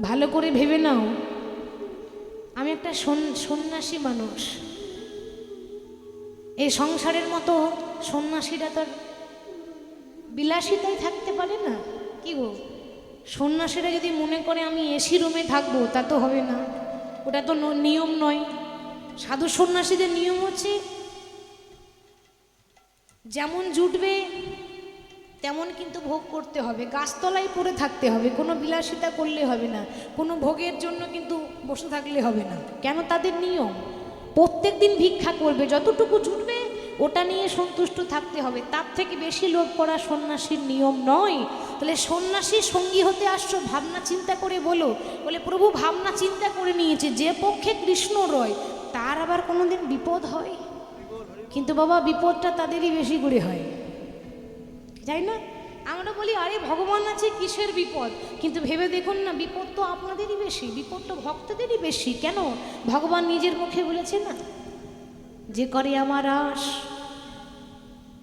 ভালো করে ভেবে নাও, আমি একটা সন্ন্যাসী মানুষ। এই সংসারের মতো সন্ন্যাসীরা তো বিলাসিতায় থাকতে পারে না। কি গো, সন্ন্যাসীরা যদি মনে করে আমি এসি রুমে থাকবো, তা তো হবে না, ওটা তো নিয়ম নয়। সাধু সন্ন্যাসীদের নিয়ম হচ্ছে যেমন জুটবে তেমন কিন্তু ভোগ করতে হবে, গাছতলায় পড়ে থাকতে হবে, কোনো বিলাসিতা করলে হবে না, কোনো ভোগের জন্য কিন্তু বসে থাকলে হবে না। কেন? তাদের নিয়ম। প্রত্যেক দিন ভিক্ষা করবে, যতটুকু জুটবে ওটা নিয়ে সন্তুষ্ট থাকতে হবে, তার থেকে বেশি লোভ করা সন্ন্যাসীর নিয়ম নয়। তাহলে সন্ন্যাসীর সঙ্গী হতে আসছো, ভাবনা চিন্তা করে বলো। বলে প্রভু ভাবনা চিন্তা করে নিয়েছে, যে পক্ষে কৃষ্ণ রয় তার আবার কোনোদিন বিপদ হয়? কিন্তু বাবা বিপদটা তাদেরই বেশি করে হয়, যাই না? আমরা বলি আরে ভগবান আছে, কিসের বিপদ? কিন্তু ভেবে দেখুন না, বিপদ তো আপনাদেরই বেশি, বিপদ তো ভক্তদেরই বেশি। কেন? ভগবান নিজের মুখে বলেছে না, যে করে আমার আশ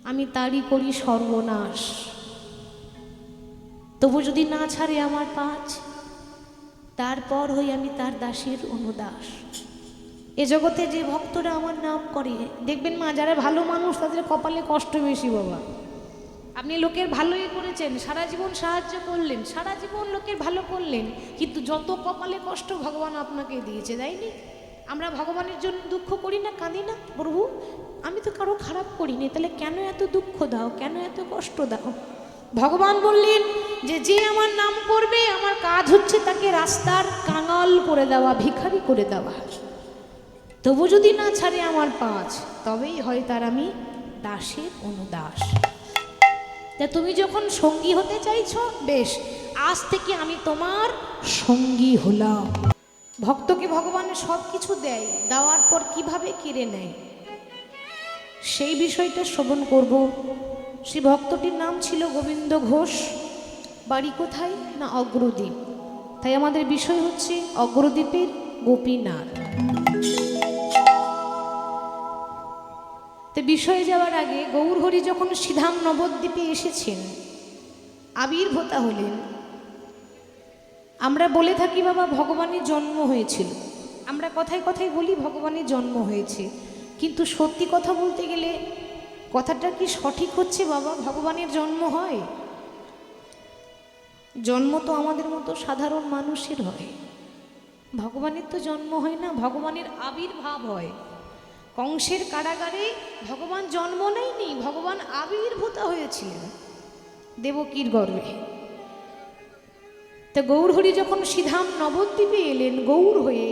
আমি তারই করি সর্বনাশ। তবু যদি না ছাড়ে আমার পাঁচ, তারপর হই আমি তার দাসের অনুদাস। এ জগতে যে ভক্তরা আমার নাম করে, দেখবেন মা, যারা ভালো মানুষ তাদের কপালে কষ্ট বেশি বাবা। আপনি লোকের ভালোই করেছেন, সারা জীবন সাহায্য করলেন, সারা জীবন লোকের ভালো করলেন, কিন্তু যত কপালে কষ্ট ভগবান আপনাকে দিয়েছে, দেয়নি? আমরা ভগবানের জন্য দুঃখ করি না, কাঁদি না, প্রভু আমি তো কারো খারাপ করিনি, তাহলে কেন এত দুঃখ দাও, কেন এত কষ্ট দাও? ভগবান বললেন যে যে আমার নাম করবে, আমার কাজ হচ্ছে তাকে রাস্তার কাঙাল করে দেওয়া, ভিখারি করে দেওয়া। তবু যদি না ছাড়ে আমার পাঁচ, তবেই হয় তার আমি দাসের অনুদাস। তা তুমি যখন সঙ্গী হতে চাইছ, বেশ, আজ থেকে আমি তোমার সঙ্গী হলাম। ভক্তকে ভগবানের সব কিছু দেয়, দেওয়ার পর কিভাবে কেড়ে নেয় সেই বিষয়টা শ্রবণ করব। সেই ভক্তটির নাম ছিল গোবিন্দ ঘোষ। বাড়ি কোথায়? না অগ্রদ্বীপ। তাই আমাদের বিষয় হচ্ছে অগ্রদ্বীপের গোপীনাথ। তো বিষয়ে যাওয়ার আগে, গৌরহরি যখন সিধাম নবদ্বীপে এসেছেন, আবির্ভূতা হলেন, আমরা বলে থাকি বাবা ভগবানের জন্ম হয়েছিল। আমরা কথায় কথায় বলি ভগবানের জন্ম হয়েছে, কিন্তু সত্যি কথা বলতে গেলে কথাটা কি সঠিক হচ্ছে বাবা? ভগবানের জন্ম হয়? জন্ম তো আমাদের মতো সাধারণ মানুষের হয়, ভগবানের তো জন্ম হয় না, ভগবানের আবির্ভাব হয়। কংসের কারাগারে ভগবান জন্ম নেয়নি, ভগবান আবির্ভূত হয়েছিলেন দেবকীর গর্ভে। তো গৌরহরি যখন সিধাম নবদ্বীপে এলেন গৌর হয়ে,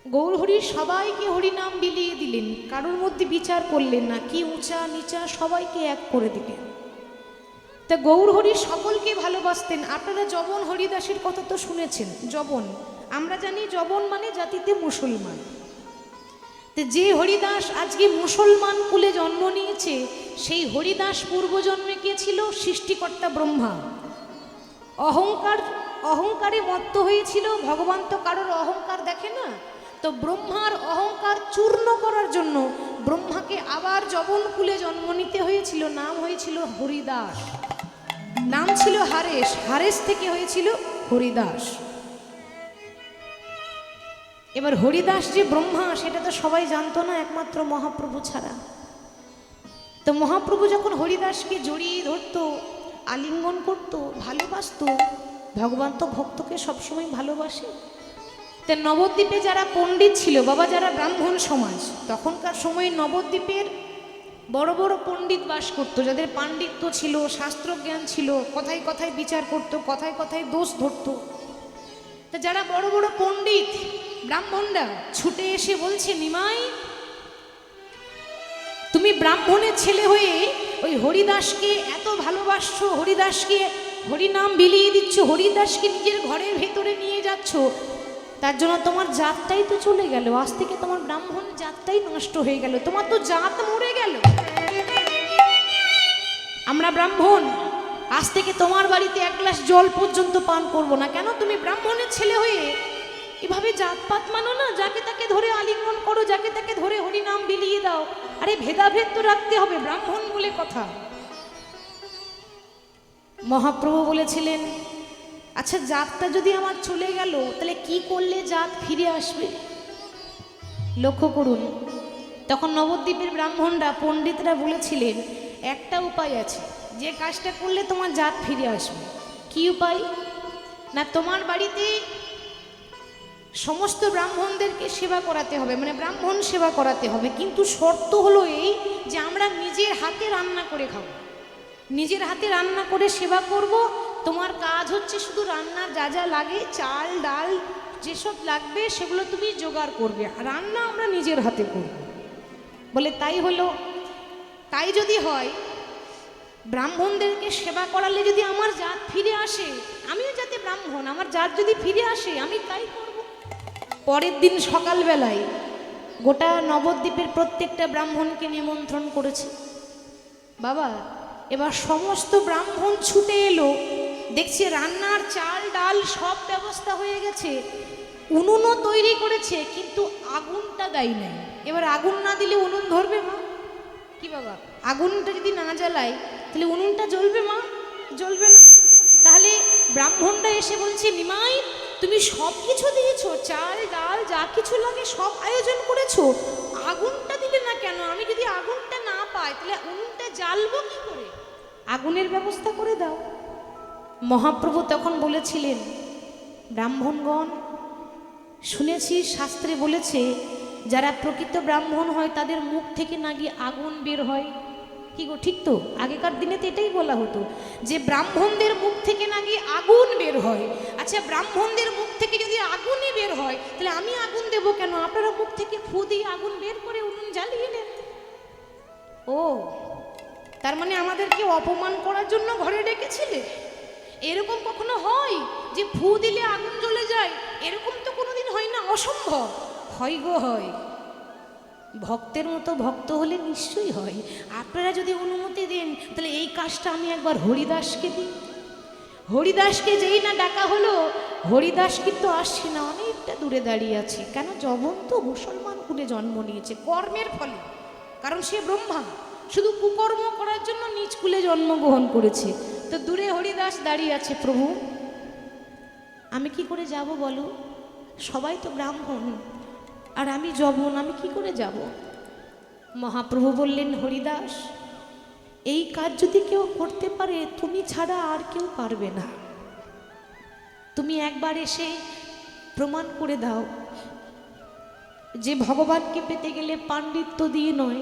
গৌরহরি সবাইকে হরিনাম বিলিয়ে দিলেন, কারোর মধ্যে বিচার করলেন না, কি উঁচা নিচা, সবাইকে এক করে দিলেন। তা গৌরহরি সকলকে ভালোবাসতেন। আপনারা জবন হরিদাসের কথা তো শুনেছেন। জবন আমরা জানি, জবন মানে জাতিতে মুসলমান। তো যে হরিদাস আজকে মুসলমান কুলে জন্ম নিয়েছে, সেই হরিদাস পূর্বজন্মে কে ছিল? সৃষ্টিকর্তা ব্রহ্মা। অহংকারে মত্ত হয়েছিল। ভগবান তো কারোর অহংকার দেখে না, তো ব্রহ্মার অহংকার চূর্ণ করার জন্য ব্রহ্মাকে আবার জবন কুলে জন্ম নিতে হয়েছিল। নাম হয়েছিল হরিদাস, নাম ছিল হারেশ, হারেশ থেকে হয়েছিল হরিদাস। এবার হরিদাস যে ব্রহ্মা সেটা তো সবাই জানতো না, একমাত্র মহাপ্রভু ছাড়া। তো মহাপ্রভু যখন হরিদাসকে জড়িয়ে ধরতো, আলিঙ্গন করত, ভালোবাসত, ভগবান তো ভক্তকে সবসময় ভালোবাসে। তা নবদ্বীপে যারা পণ্ডিত ছিল বাবা, যারা ব্রাহ্মণ সমাজ, তখনকার সময়ে নবদ্বীপের বড় বড় পণ্ডিত বাস করতো, যাদের পাণ্ডিত্য ছিল, শাস্ত্রজ্ঞান ছিল, কথায় কথায় বিচার করত, কথায় কথায় দোষ ধরত। তা যারা বড় বড় পণ্ডিত ব্রাহ্মণরা ছুটে এসে বলছে, নিমাই তুমি ব্রাহ্মণের ছেলে হয়ে ওই হরিদাসকে এত ভালোবাসছো, হরিদাসকে হরিনাম বিলিয়ে দিচ্ছ, হরিদাসকে নিজের ঘরের ভেতরে নিয়ে যাচ্ছ, তার জন্য তোমার জাতটাই তো চলে গেল, আজ থেকে তোমার ব্রাহ্মণ জাতটাই নষ্ট হয়ে গেল, তোমার তো জাত মরে গেল। আমরা ব্রাহ্মণ, আজ থেকে তোমার বাড়িতে এক গ্লাস জল পর্যন্ত পান করব না। কেন? তুমি ব্রাহ্মণের ছেলে হয়ে এভাবে জাতপাত মানো না, যাকে তাকে ধরে আলিঙ্গন করো, যাকে তাকে ধরে হরিনাম বিলিয়ে দাও। আরে ভেদাভেদ তো রাখতে হবে, ব্রাহ্মণ বলে কথা। মহাপ্রভু বলেছিলেন, আচ্ছা জাতটা যদি আমার চলে গেল তাহলে কি করলে জাত ফিরে আসবে? লক্ষ্য করুন, তখন নবদ্বীপের ব্রাহ্মণরা পণ্ডিতরা বলেছিলেন একটা উপায় আছে, যে কাজটা করলে তোমার জাত ফিরে আসবে। কি উপায়? না, তোমার বাড়িতে সমস্ত ব্রাহ্মণদেরকে সেবা করাতে হবে, মানে ব্রাহ্মণ সেবা করাতে হবে, কিন্তু শর্ত হলো এই যে আমরা নিজের হাতে রান্না করে খাবো, নিজের হাতে রান্না করে সেবা করব। তোমার কাজ হচ্ছে শুধু রান্নার যা যা লাগে, চাল ডাল যেসব লাগবে সেগুলো তুমি জোগাড় করবে, রান্না আমরা নিজের হাতে করব। বলে তাই হলো। তাই যদি হয়, ব্রাহ্মণদেরকে সেবা করালে যদি আমার জাত ফিরে আসে, আমিও যাতে ব্রাহ্মণ, আমার জাত যদি ফিরে আসে আমি তাই করব। পরের দিন সকালবেলায় গোটা নবদ্বীপের প্রত্যেকটা ব্রাহ্মণকে নিমন্ত্রণ করেছে। বাবা, এবার সমস্ত ব্রাহ্মণ ছুটে এলো, দেখছে রান্নার চাল ডাল সব ব্যবস্থা হয়ে গেছে, উনুনও তৈরি করেছে, কিন্তু আগুনটা দেয় নাই। এবার আগুন না দিলে উনুন ধরবে মা? কি বাবা, আগুনটা যদি না জ্বালাই তাহলে উনুনটা জ্বলবে মা? জ্বলবে না। তাহলে ব্রাহ্মণরা এসে বলছে, নিমাই তুমি সব কিছু দিয়েছো, চাল ডাল যা কিছু লাগে সব আয়োজন করেছো, আগুনটা দিলে না কেন? আমি যদি আগুনটা না পাই তাহলে উনুনটা জ্বালবো কি করে? আগুনের ব্যবস্থা করে দাও। মহাপ্রভু তখন বলেছিলেন, ব্রাহ্মণগণ, শুনেছি শাস্ত্রে বলেছে যারা প্রকৃত ব্রাহ্মণ হয় তাদের মুখ থেকে নাকি আগুন বের হয়। কি গো, ঠিক তো? আগেকার দিনে তো এটাই বলা হতো যে ব্রাহ্মণদের মুখ থেকে নাকি আগুন বের হয়। আচ্ছা, ব্রাহ্মণদের মুখ থেকে যদি আগুনই বের হয় তাহলে আমি আগুন দেবো কেন? আপনারা মুখ থেকে ফু দিয়ে আগুন বের করে উনুন জ্বালিয়ে নেন। ও, তার মানে আমাদেরকে অপমান করার জন্য ঘরে ডেকেছিলে? এরকম কখনো হয় যে ফু দিলে আগুন জ্বলে যায়? এরকম তো কোনোদিন হয় না, অসম্ভব। হয় গো, হয়। ভক্তের মতো ভক্ত হলে নিশ্চয়ই হয়। আপনারা যদি অনুমতি দেন তাহলে এই কাজটা আমি একবার হরিদাসকে দিই। হরিদাসকে যেই না ডাকা হলো, হরিদাস কিন্তু আসছে না, অনেকটা দূরে দাঁড়িয়ে আছে। কেন? জবন তো মুসলমান কুলে জন্ম নিয়েছে কর্মের ফলে, কারণ সে ব্রহ্মা, শুধু কুকর্ম করার জন্য নিজ কুলে জন্মগ্রহণ করেছে। তো দূরে হরিদাস দাঁড়িয়ে আছে। প্রভু, আমি কি করে যাব বলো? সবাই তো ব্রাহ্মণ আর আমি জবন, আমি কি করে যাব? মহাপ্রভু বললেন, হরিদাস, এই কাজ যদি কেউ করতে পারে তুমি ছাড়া আর কেউ পারবে না। তুমি একবার এসে প্রমাণ করে দাও যে ভগবানকে পেতে গেলে পাণ্ডিত্য দিয়ে নয়,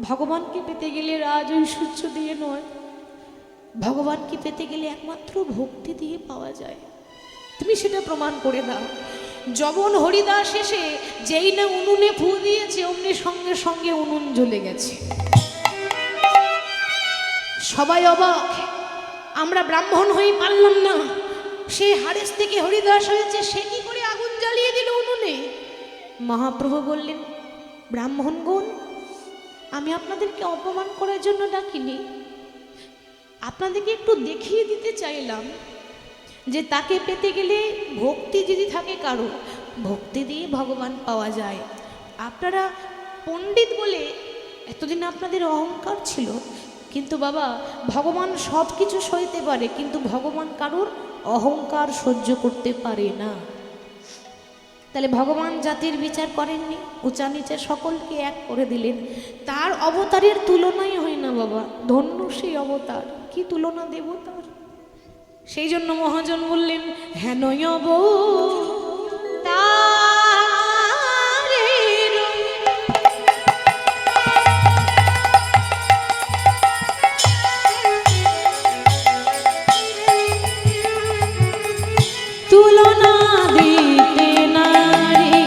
ভগবানকে পেতে গেলে রাজ ঐশ্বর্য দিয়ে নয়, ভগবানকে পেতে গেলে একমাত্র ভক্তি দিয়ে পাওয়া যায়। তুমি সেটা প্রমাণ করে দাও। যখন হরিদাস এসে যেই না উনুনে ফু দিয়েছে, অমনি সঙ্গে সঙ্গে উনুন জ্বলে গেছে। সবাই অবাক, আমরা ব্রাহ্মণ হয়ে পারলাম না, সে হারেস থেকে হরিদাস হয়েছে, সে কি করে আগুন জ্বালিয়ে দিল উনুনে? মহাপ্রভু বললেন, ব্রাহ্মণগণ, আমি আপনাদেরকে অপমান করার জন্য ডাকিনি, আপনাদেরকে একটু দেখিয়ে দিতে চাইলাম যে তাকে পেতে গেলে ভক্তি যদি থাকে কারো, ভক্তি দিয়ে ভগবান পাওয়া যায়। আপনারা পণ্ডিত বলে এতদিন আপনাদের অহংকার ছিল, কিন্তু বাবা, ভগবান সব কিছু সইতে পারে, কিন্তু ভগবান কারোর অহংকার সহ্য করতে পারে না। তাহলে ভগবান জাতির বিচার করেননি, উঁচা নিচে সকলকে এক করে দিলেন। তার অবতারের তুলনাই হয় না বাবা, ধন্য সেই অবতার, কি তুলনা দেব তার? সেই জন্য মহাজন বললেন, হেন তুলনা দিতে নারী,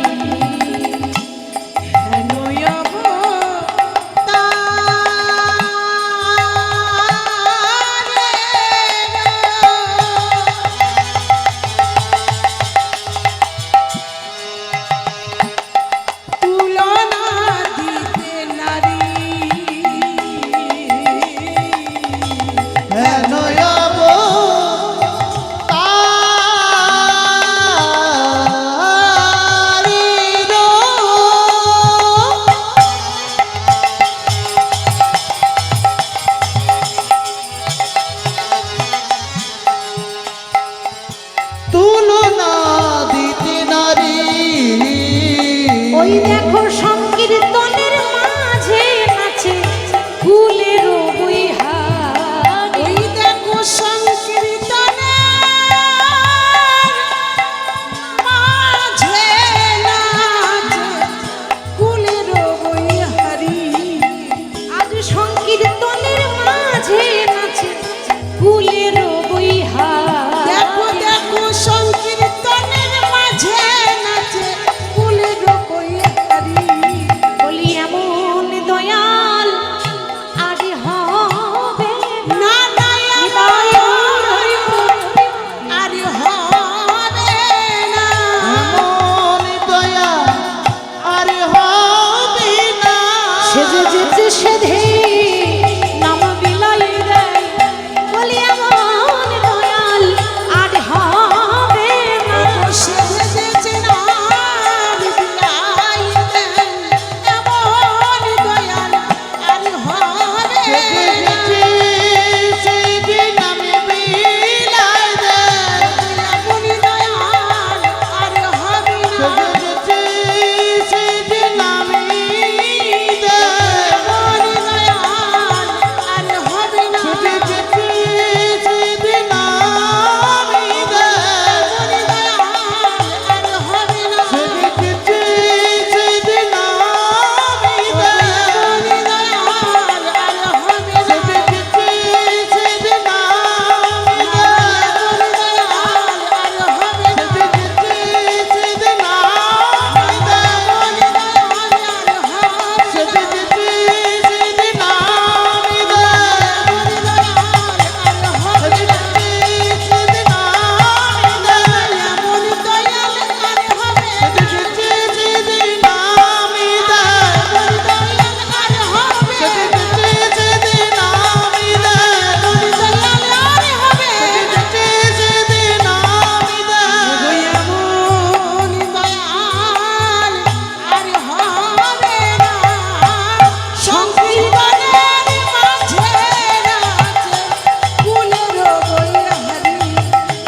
তুলনা দিতে নারী। ওই দেখো সংকীর্তনের মাঝে নাচে ফুলের বইহার। ওই দেখো সংকীর্তনের মাঝে নাচে ফুলের বইহারি। আজ সংকীর্তনের মাঝে নাচে ফুলের বইহার। দেখো দেখো সংকীর্তনের মাঝে নাচে ফুলের বইহারি। বলি এমন দয়াল আর হবে না না আর হবে না। এমন দয়া আর হবে না। সেজে যেতে সেধে নাম বিলাই দেয়। বলি এমন দয়াল আর হবে না। সেজে যেতে নাম বিলাই দেন, এমন দয়াল আর হবে না। সেদিন আমি বিলাই দেয়। এমন দয়াল আর হবে না। সেদিন আমি দেয়। এমন দয়াল আর হবে না। সেদিন আমি দেয়। এমন দয়াল আর হবে না। সেদিন আমি দেয়। এমন দয়াল আর হবে না। সেদিন আমি দেয়। এমন দয়াল আর হবে না। সেদিন আমি দেয়।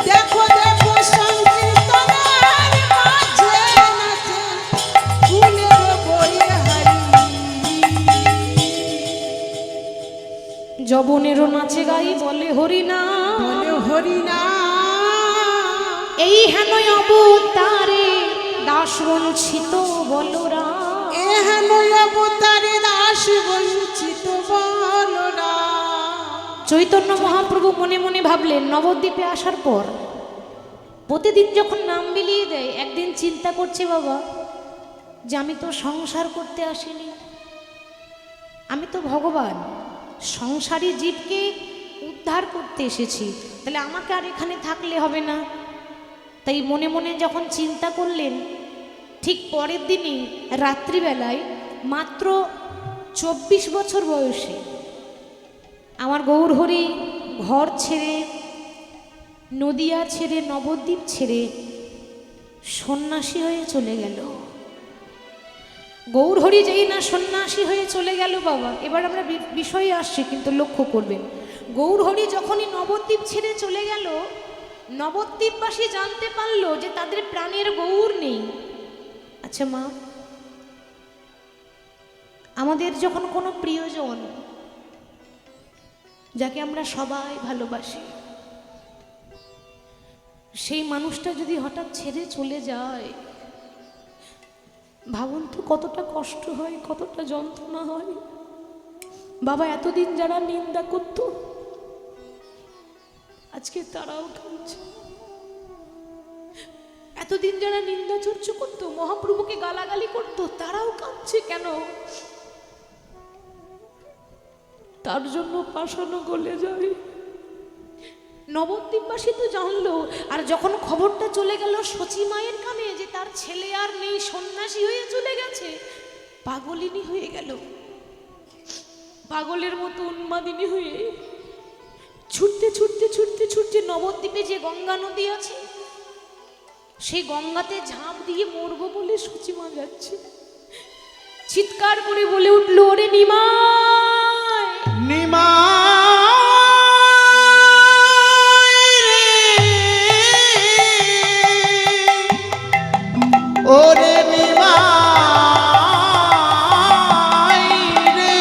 দেখো দেখো সংকীর্তনের মাঝে নাচে ফুলের বইহারি। যবনেরও নাচে গাই বলে হরিনা। বলে হরিনা। এই হেন অবতারে দাস বঞ্চিত বলরা। এহেন অবতারে দাস বঞ্চিত বলরা। চৈতন্য মহাপ্রভু মনে মনে ভাবলেন নবদ্বীপে আসার পর প্রতিদিন যখন নাম বিলিয়ে দেয়, একদিন চিন্তা করছে বাবা যে আমি তো সংসার করতে আসিনি, আমি তো ভগবান, সংসারী জীবকে উদ্ধার করতে এসেছি, তাহলে আমাকে আর এখানে থাকলে হবে না। তাই মনে মনে যখন চিন্তা করলেন, ঠিক পরের দিনই রাত্রিবেলায় মাত্র 24 বছর বয়সে আমার গৌরহরি ঘর ছেড়ে, নদিয়া ছেড়ে, নবদ্বীপ ছেড়ে সন্ন্যাসী হয়ে চলে গেল। গৌরহরি যেই না সন্ন্যাসী হয়ে চলে গেল বাবা, এবার আমরা বিষয়ে আসছি, কিন্তু লক্ষ্য করবেন গৌরহরি যখনই নবদ্বীপ ছেড়ে চলে গেল, নবদ্বীপবাসী জানতে পারলো যে তাদের প্রাণের গৌর নেই। আচ্ছা মা, আমাদের যখন কোনো প্রিয়জন যাকে আমরা সবাই ভালোবাসি, সেই মানুষটা যদি হঠাৎ ছেড়ে চলে যায়, ভাবুন তো কতটা কষ্ট হয়, কতটা যন্ত্রণা হয়। বাবা এতদিন যারা নিন্দা করত, আজকে তারাও কাঁদছে। এতদিন যারা নিন্দা চর্চা করতো, মহাপ্রভুকে গালাগালি করতো, তারাও কাঁদছে কেন? তার জন্য পাষাণ গলে যায়। নবদ্বীপবাসী তো জানলো, আর যখন খবরটা চলে গেল সচী মায়ের কানে যে তার ছেলে আর নেই, সন্ন্যাসী হয়ে চলে গেছে, পাগলিনী হয়ে গেল। পাগলের মতো উন্মাদিনী হয়ে ছুটতে ছুটতে ছুটতে ছুটতে নবদ্বীপে যে গঙ্গা নদী আছে, সেই গঙ্গাতে ঝাঁপ দিয়ে মরবো বলে সচী মা যাচ্ছে। চিৎকার করে বলে উঠলো, ওরে নিমাই, নিমাই রে, ওরে নিমাই রে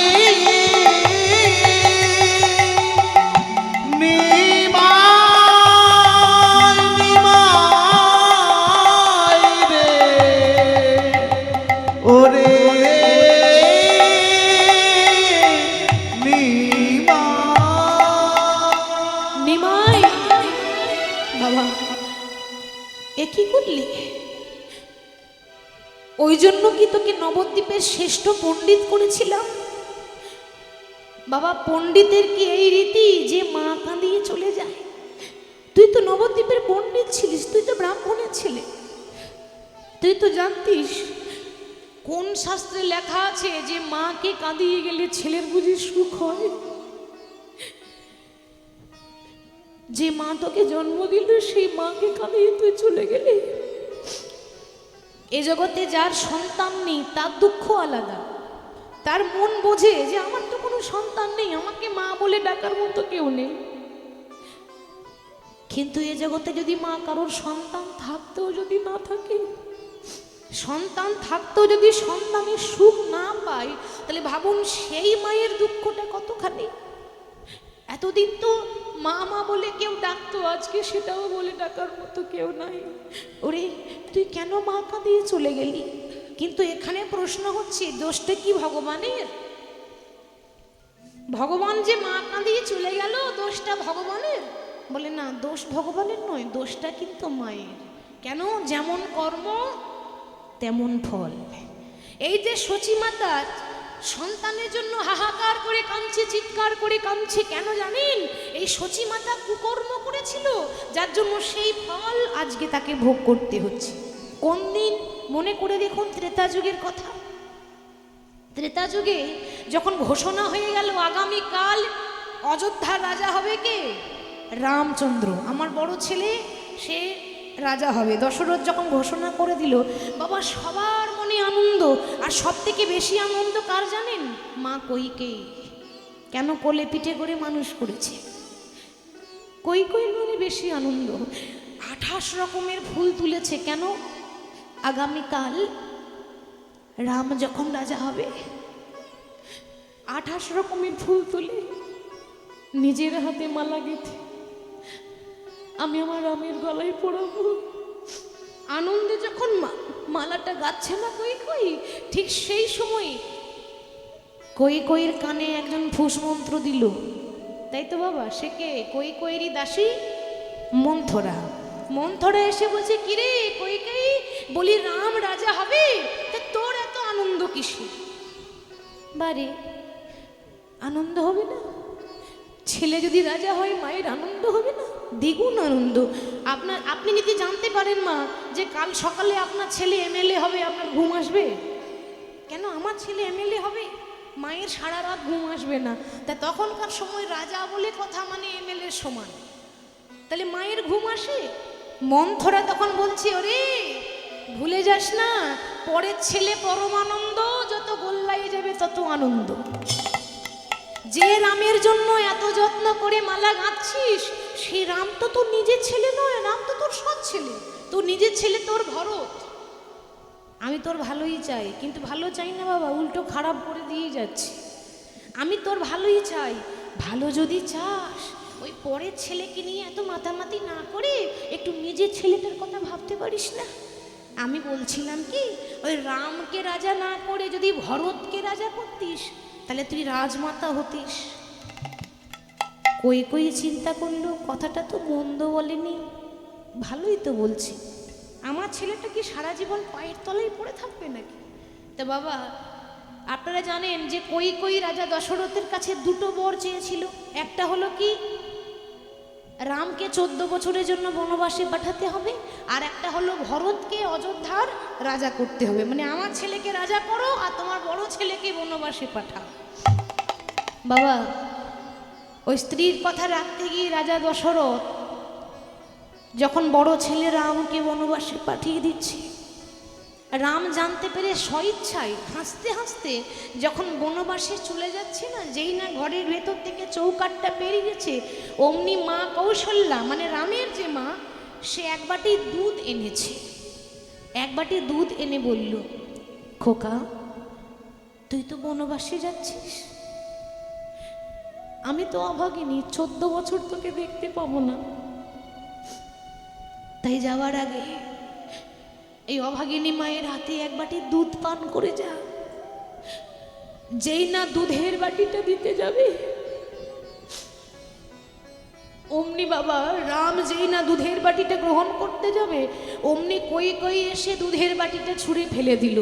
নিমাই নিমাই রে ওরে নিমাই বাবা এ কি করলি? ওই জন্য কি তোকে নবদ্বীপের শ্রেষ্ঠ পণ্ডিত করেছিলাম? বাবা পণ্ডিতের কি এই রীতি যে মা কাঁদিয়ে চলে যায়? তুই তো নবদ্বীপের পণ্ডিত ছিলিস, তুই তো ব্রাহ্মণের ছেলে, তুই তো জানতিস কোন শাস্ত্রে লেখা আছে যে মাকে কাঁদিয়ে গেলে ছেলের বুঝি সুখ হয়? যে মা তোকে জন্ম দিল সেই মাকে কাঁদিয়ে তুই চলে গেলি। এ জগতে যার সন্তান নেই তার দুঃখ আলাদা, তার মন বোঝে যে আমার তো কোনো সন্তান নেই, আমাকে মা বলে ডাকার মতো কেউ নেই। কিন্তু এ জগতে যদি মা কারোর সন্তান থাকতেও যদি না থাকে, সন্তান থাকতেও যদি সন্তানের সুখ না পায়, তাহলে ভাবুন সেই মায়ের দুঃখটা কতখানি। এতদিন তো মা মা বলে কেউ ডাকতো, আজকে সেটাও বলে ডাকার মতো কেউ নাই। ওরে তুই কেন মা কাঁদিয়ে চলে গেলি? কিন্তু এখানে প্রশ্ন হচ্ছে দোষটা কি ভগবানের? ভগবান যে মা কাঁদিয়ে চলে গেল দোষটা ভগবানের? বলে না, দোষ ভগবানের নয়, দোষটা কিন্তু মায়ের। কেন? যেমন কর্ম তেমন ফল। এই যে সচিমাতা সন্তানের জন্য হাহাকার করে কাঁদছে, চিৎকার করে কাঁদছে, কেন জানেন? এই সচিমাতা কুকর্ম করেছিল, যার জন্য সেই ফল আজকে তাকে ভোগ করতে হচ্ছে। কোন দিন মনে করে দেখুন ত্রেতা যুগের কথা। ত্রেতা যুগে যখন ঘোষণা হয়ে গেল আগামীকাল অযোধ্যার রাজা হবে কে? রামচন্দ্র, আমার বড় ছেলে, সে রাজা হবে। দশরথ যখন ঘোষণা করে দিল, বাবা সবার মনে আনন্দ। আর সব থেকে বেশি আনন্দ কার জানেন? মা কইকেয়ী। কেন? কোলে পিঠে করে মানুষ করেছে। কইকেয়ীর মনে বেশি আনন্দ। 28 রকমের ফুল তুলেছে। কেন? আগামীকাল রাম যখন রাজা হবে। 28 রকমের ফুল তুলে নিজের হাতে মালা গেঁথে আমি আমার রামের গলায় পরাবো। আনন্দে যখন মালাটা গাচ্ছে না কইকেয়ী, ঠিক সেই সময় কইকেয়ীর কানে একজন ফুস মন্ত্র দিল। তাই তো বাবা, সে কে? কইকেয়ীরই দাসী মন্থরা। মন্থরা এসে বলছে, কিরে কইকেয়ী, বলি রাম রাজা হবে, তা তোর এত আনন্দ কিসে? বারে আনন্দ হবে না? ছেলে যদি রাজা হয় মায়ের আনন্দ হবে না? দ্বিগুণ আনন্দ। আপনি যদি জানতে পারেন মা যে কাল সকালে আপনার ছেলে এমএলএ হবে, আপনার ঘুম আসবে? কেন? আমার ছেলে এমএলএ হবে, মায়ের সারা রাত ঘুম আসবে না। তা তখনকার সময় রাজা বলে কথা মানে এমএলএ সমান, তাহলে মায়ের ঘুম আসে? মন্থরা তখন বলছে, ওরে ভুলে যাস না, পরের ছেলে পরম আনন্দ, যত গোল্লাই যাবে তত আনন্দ। যে রামের জন্য এত যত্ন করে মালা গাঁথছিস, সেই রাম তো তোর নিজের ছেলে নয়, রাম তো তোর সৎ ছেলে। তোর নিজের ছেলে তোর ভরত। আমি তোর ভালোই চাই, কিন্তু ভালো চাই না বাবা, উল্টো খারাপ করে দিয়ে যাচ্ছি। আমি তোর ভালোই চাই। ভালো যদি চাস, ওই পরের ছেলেকে নিয়ে এত মাতামাতি না করে একটু নিজের ছেলেটার কথা ভাবতে পারিস না? আমি বলছিলাম কি, ওই রামকে রাজা না করে যদি ভরতকে রাজা করতিস, তাহলে তুই রাজমাতা হতিস। কইকেয়ী চিন্তা করলো, কথাটা তো মন্দ বলেনি, ভালোই তো বলছি। আমার ছেলেটা কি সারা জীবন পায়ের তলায় পড়ে থাকবে নাকি? তা বাবা আপনারা জানেন যে কইকেয়ী রাজা দশরথের কাছে দুটো বর চেয়েছিল। একটা হলো কি, রামকে 14 বছরের জন্য বনবাসে পাঠাতে হবে, আর একটা হলো ভরতকে অযোধ্যার রাজা করতে হবে। মানে আমার ছেলেকে রাজা করো আর তোমার বড় ছেলেকে বনবাসে পাঠাও। বাবা ওই স্ত্রীর কথা রাখতে গিয়ে রাজা দশরথ যখন বড় ছেলে রামকে বনবাসে পাঠিয়ে দিচ্ছে, রাম জানতে পেরে স্বইচ্ছায় হাসতে হাসতে যখন বনবাসে চলে যাচ্ছে না, যেই না ঘরের ভেতর থেকে চৌকাঠটা পেরিয়েছে, অমনি মা কৌশল্যা মানে রামের যে মা, সে এক বাটি দুধ এনেছে। এক বাটি দুধ এনে বলল, খোকা তুই তো বনবাসে যাচ্ছিস, আমি তো অভাগিনী, 14 বছর তোকে দেখতে পাবো না, তাই যাওয়ার আগে এই অভাগিনী মায়ের হাতে এক বাটি দুধ পান করে যা। যেই না দুধের বাটিটা দিতে যাবে, অমনি বাবা রাম যেই না দুধের বাটিটা গ্রহণ করতে যাবে, অমনি কই কই এসে দুধের বাটিটা ছুঁড়ে ফেলে দিল,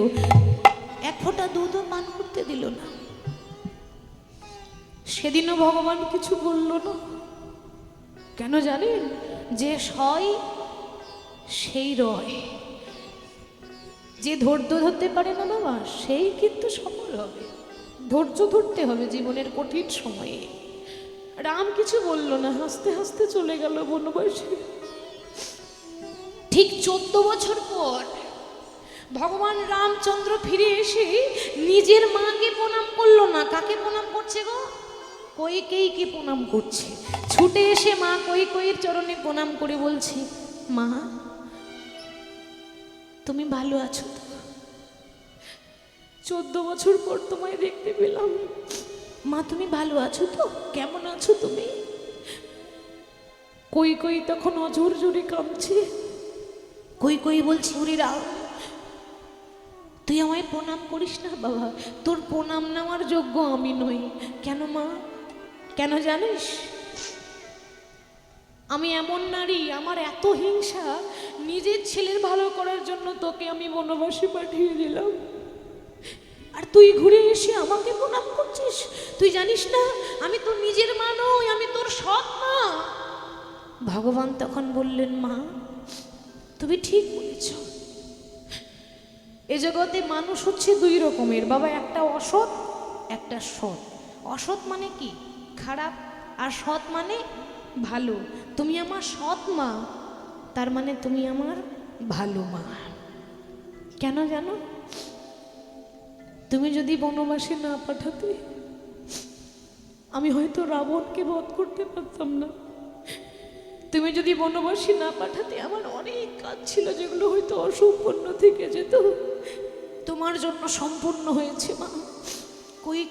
এক ফোঁটা দুধও পান করতে দিল না। সেদিনও ভগবান কিছু বলল না। কেন জানেন? যে সয় সেই রয়, যে ধৈর্য ধরতে পারে না বাবা সেই কিন্তু সফল হবে। ধৈর্য ধরতে হবে জীবনের কঠিন সময়ে। রাম কিছু বলল না, হাসতে হাসতে চলে গেল বনবাসে। ঠিক 14 বছর পর ভগবান রামচন্দ্র ফিরে এসে নিজের মাকে প্রণাম করলো না। কাকে প্রণাম করছে গো? কইকেয়ীকে প্রণাম করছে। ছুটে এসে মা কইকেয়ীর চরণে প্রণাম করে বলছে, মা তুমি ভালো আছো তো? 14 বছর পর তোমায় দেখতে পেলাম, মা তুমি ভালো আছো তো? কেমন আছো তুমি? কইকেয়ী তখন অঝোর জোরে কাঁদছে। কইকেয়ী বলছে, ওরে রাম তুই আমায় প্রণাম করিস না বাবা, তোর প্রণাম নেওয়ার যোগ্য আমি নই। কেন মা? কেন জানিস? আমি এমন নারী, আমার এত হিংসা, নিজের ছেলের ভালো করার জন্য তোকে আমি বনবাসে পাঠিয়ে দিলাম, আর তুই ঘুরে এসে আমাকে প্রণাম করছিস? তুই জানিস না আমি তোর নিজের মা নই, আমি তোর সৎ মা। ভগবান তখন বললেন, মা তুমি ঠিক বলেছ। এ জগতে মানুষ হচ্ছে 2 রকমের বাবা, একটা অসৎ একটা সৎ। অসৎ মানে কি? খারাপ। আর সৎ মানে ভালো। তুমি আমার সৎ মা, তার মানে তুমি আমার ভালো মা। কেন জানো? তুমি যদি বনবাসে না পাঠাতে আমি হয়তো রাবণকে বধ করতে পারতাম না। তুমি যদি বনবাসে না পাঠাতে আমার অনেক কাজ ছিল যেগুলো হয়তো অসম্পূর্ণ থেকে যেত, তোমার জন্য সম্পূর্ণ হয়েছে মা।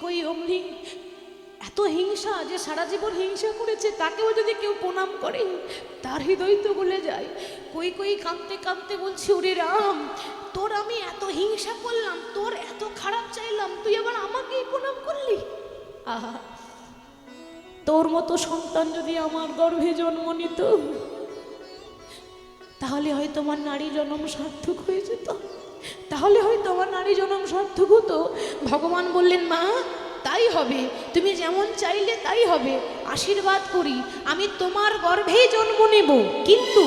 কই অমনি এত হিংসা যে সারা জীবন হিংসা করেছে, তাকেও যদি কেউ প্রণাম করে তার হৃদয় তো গলে যায়। কই কাঁদতে কাঁদতে বলছি, ওরে রাম তোর আমি এত হিংসা করলাম, তোর এত খারাপ চাইলাম, তুই আবার আমাকেই প্রণাম করলি। আহা, তোর মতো সন্তান যদি আমার গর্ভে জন্ম নিত তাহলে হয়তো আমার নারী জন্ম সার্থক হয়ে যেত, তাহলে হয়তো আমার নারী জন্ম সার্থক হতো। ভগবান বললেন, মা তাই হবে, তুমি যেমন চাইলে তাই হবে। আশীর্বাদ করি আমি তোমার গর্ভেই জন্ম নেব, কিন্তু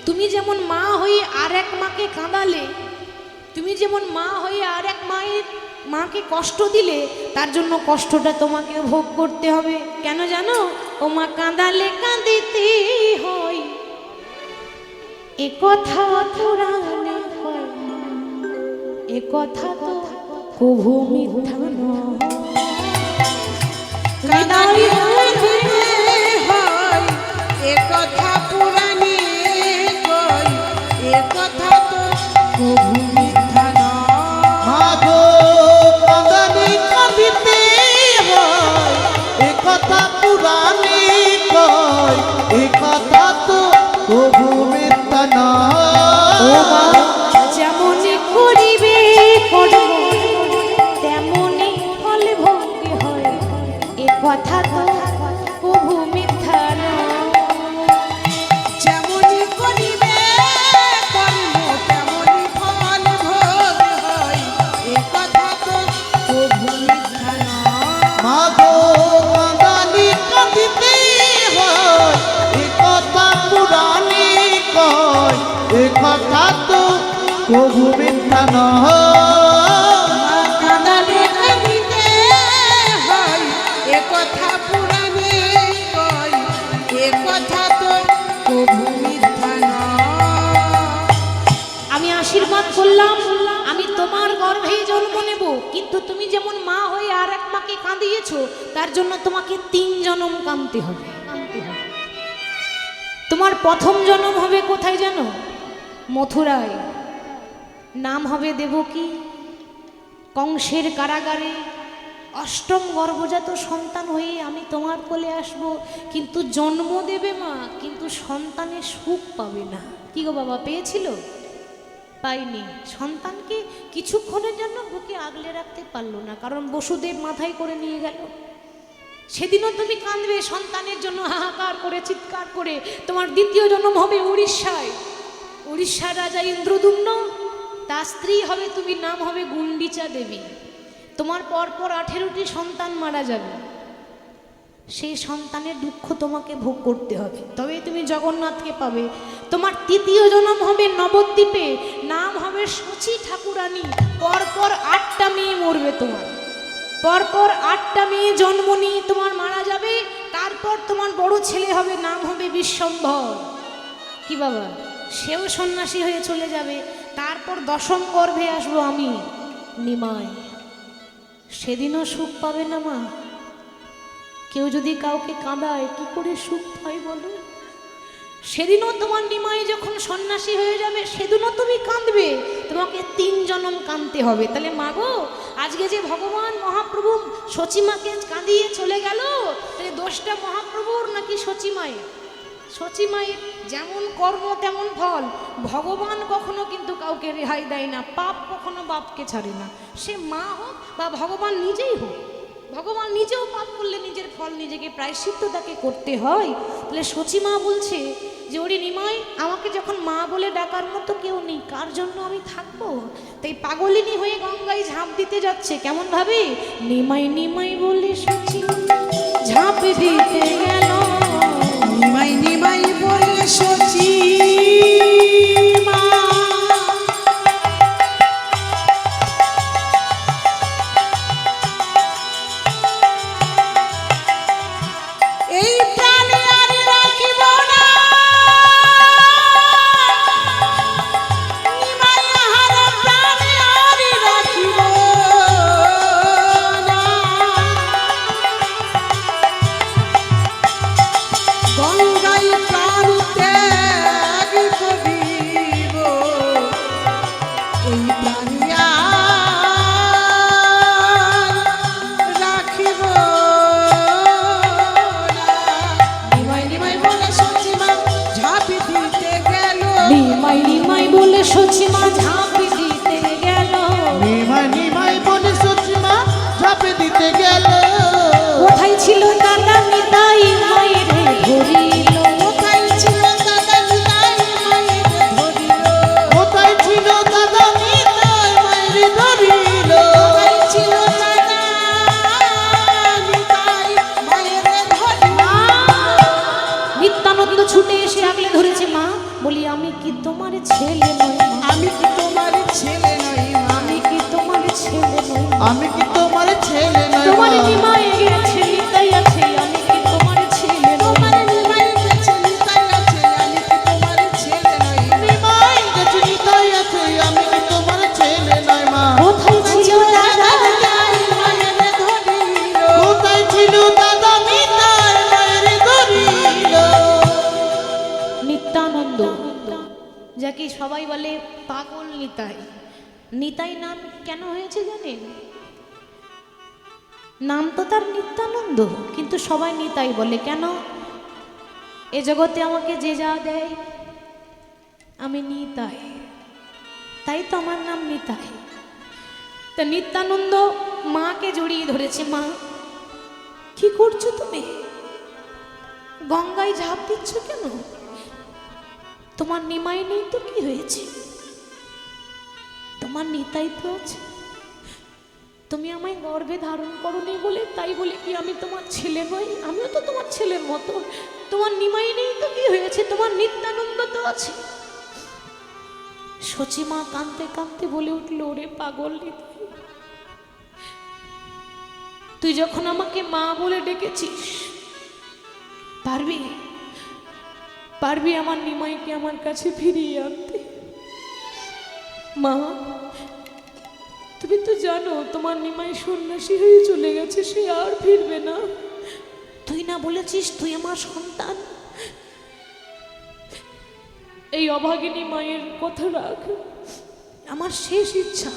তুমি যেমন মা হয়ে আর এক মাকে কাঁদালে, তুমি যেমন মা হয়ে আর এক মাকে কষ্ট দিলে, তার জন্য কষ্টটা তোমাকে ভোগ করতে হবে। কেন জানো? ও মা কাঁদালে কাঁদিতে হয়, এ কথা পুরাণে হয়, এ কথা তো কভু মিথ্যা নয়। কাঁদালে কাঁদিতে হয়, এ কথা পুরাণে কয়, এ কথা তো কভু মিথ্যা নয়। মাগো কাঁদালে কাঁদিতে হয়, এ কথা পুরাণে কয়, এ কথা তো কভু মিথ্যা নয়। যেমনই করিবে কর্ম তেমনই ফল ভোগ হয়, এ কথা তো কভু মিথ্যা নয়। যেমনই করিবে কর্ম তেমনই ফল ভোগ হয়, এ কথা তো কভু মিথ্যা নয়। মাগো কাঁদালে কাঁদিতে হয়, এ কথা পুরাণে কয়, এ কথা তো কভু মিথ্যা নয়। কাঁদালে কাঁদিতে হয়, এ কথা পুরাণে কয়, এ কথা তো কভু মিথ্যা নয়। আমি আশীর্বাদ করলাম আমি তোমার গর্ভেই জন্ম নেব, কিন্তু তুমি যেমন মা হয়ে আর এক মাকে কাঁদিয়েছো, তার জন্য তোমাকে 3 জন্ম কাঁদতে হবে। তোমার প্রথম জন্ম হবে কোথায় জানো? মথুরায়। নাম হবে দেবকী। কংসের কারাগারে অষ্টম গর্ভজাত সন্তান হয়ে আমি তোমার কোলে আসব, কিন্তু জন্ম দেবে মা, কিন্তু সন্তানের সুখ পাবে না। কি গো বাবা, পেয়েছিল? পাইনি। সন্তানকে কিছুক্ষণের জন্য বুকে আগলে রাখতে পারলো না, কারণ বসুদেব মাথায় করে নিয়ে গেল। সেদিনও তুমি কাঁদবে সন্তানের জন্য, হাহাকার করে চিৎকার করে। তোমার দ্বিতীয় জন্ম হবে উড়িষ্যায়। উড়িষ্যার রাজা ইন্দ্রদুম্ন, তার স্ত্রী হবে তুমি, নাম হবে গুন্ডিচা দেবী। তোমার পরপর 18টি সন্তান মারা যাবে, সেই সন্তানের দুঃখ তোমাকে ভোগ করতে হবে, তবে তুমি জগন্নাথকে পাবে। তোমার তৃতীয় জন্ম হবে নবদ্বীপে, নাম হবে সচী ঠাকুরানী। পরপর 8টা মেয়ে মরবে তোমার, পরপর 8টা মেয়ে জন্ম নিয়ে তোমার মারা যাবে। তারপর তোমার বড় ছেলে হবে, নাম হবে বিশ্বম্ভর। কি বাবা, সেও সন্ন্যাসী হয়ে চলে যাবে। তারপর 10ম গর্ভে আসবো আমি, নিমাই। সেদিনও সুখ পাবে না মা। কেউ যদি কাউকে কাঁদায় কি করে সুখ পায় বলো? সেদিনও তোমার নিমাই যখন সন্ন্যাসী হয়ে যাবে, সেদিনও তুমি কাঁদবে। তোমাকে 3 জন্ম কাঁদতে হবে। তাহলে মাগো, আজকে যে ভগবান মহাপ্রভু সচিমাকে কাঁদিয়ে চলে গেল, তাহলে দোষটা মহাপ্রভুর নাকি সচিমায়ের? সচিমায়ের। যেমন কর্ম তেমন ফল। ভগবান কখনো কিন্তু কাউকে রেহাই দেয় না, পাপ কখনো বাপকে ছাড়ে না, সে মা হোক বা ভগবান নিজেই হোক। ভগবান নিজেও পাপ করলে নিজের ফল নিজেকে প্রায়শ্চিত্ত তাকে করতে হয়। তাহলে সচিমা বলছে যে ওরে নিমাই, আমাকে যখন মা বলে ডাকার মতো কেউ নেই, কার জন্য আমি থাকবো? তাই পাগলিনী হয়ে গঙ্গায় ঝাঁপ দিতে যাচ্ছে। কেমন ভাবে? নিমাই নিমাই বলে সচিমা ঝাঁপ দিতে গেল। নিমাই নিমাই বলে সচী মা, এই প্রাণে আর রাখিব না, নিমাই আহার প্রাণে আর রাখিব না। গঙ্গায় প্রাণ ত্যাগ করিব, এই প্রাণী আর রাখিব না। নিমাই নিমাই বলে সচিমা ঝাঁপ দিতে গেল। নিমাই নিমাই বলে সচিমা ঝাঁপ দিতে গেল। নিমাই নিমাই বলে সচিমা ঝাঁপ দিতে গেল। কোথায় ছিল দাদা নিতাই মায়ের ধরিল? কোথায় ছিল দাদা নিতাই মায়ের ধরিল? কোথায় ছিল দাদা নিতাই মায়ের ধরিল? কোথায় ছিল দাদা নিতাই মায়ের ধরিল? নিত্যানন্দ ছুটে এসে আগলে ধরেছে। মা, বলি আমি কি তোমার ছেলে নই? মা, আমি কি তোমার ছেলে নই? আমি কি তোমার ছেলে নই? আমি কি তোমার ছেলে নই? তোমার নিমাই গেছে নিতাই আছে, আমি কি তোমার ছেলে নই? তোমার নিমাই গেছে নিতাই আছে, আমি কি তোমার ছেলে নই? নিমাই গেছে নিতাই আছে, আমি কি তোমার ছেলে নই মা? কোথায় ছিল দাদা? নিতাই মায়ের ধরিল। কোথায় ছিল দাদা নিতাই মায়ের ধরিল? নিত্যানন্দ, যাকে সবাই বলে পাগল নিতাই। নিতাই নাম কেন হয়েছে জানেন? নাম তো তার নিত্যানন্দ, কিন্তু সবাই নিতাই বলে কেন? এ জগতে আমাকে যে যা দেয় আমি নিতাই, তাই তো আমার নাম নিতাই। তা নিত্যানন্দ মাকে জড়িয়ে ধরেছে। মা, কি করছো তুমি? গঙ্গায় ঝাঁপ দিচ্ছ কেন? তোমার নিমাই নেই তো কি হয়েছে? তোমার নিতাই তো আছে। তুমি আমায় গর্ভে ধারণ করোনি বলে, তাই বলে কি আমি তোমার ছেলে নই? আমিও তো তোমার ছেলের মতো। তোমার নিমাই নেই তো কি হয়েছে? তোমার নিত্যানন্দ তো আছে। সচিমা কাঁদতে কাঁদতে বলে উঠল, ওরে পাগল নিতাই, তুই যখন আমাকে মা বলে ডেকেছিস, পারবি পারবি আমার নিমাইকে আমার কাছে ফিরিয়ে আনতে? মা, তুমি তো জানো তোমার নিমাই সন্ন্যাসী হয়ে চলে গেছে, সে আর ফিরবে না। তুই না বলেছিস তুই আমার সন্তান? এই অভাগিনী মায়ের কথা রাখ। আমার শেষ ইচ্ছা।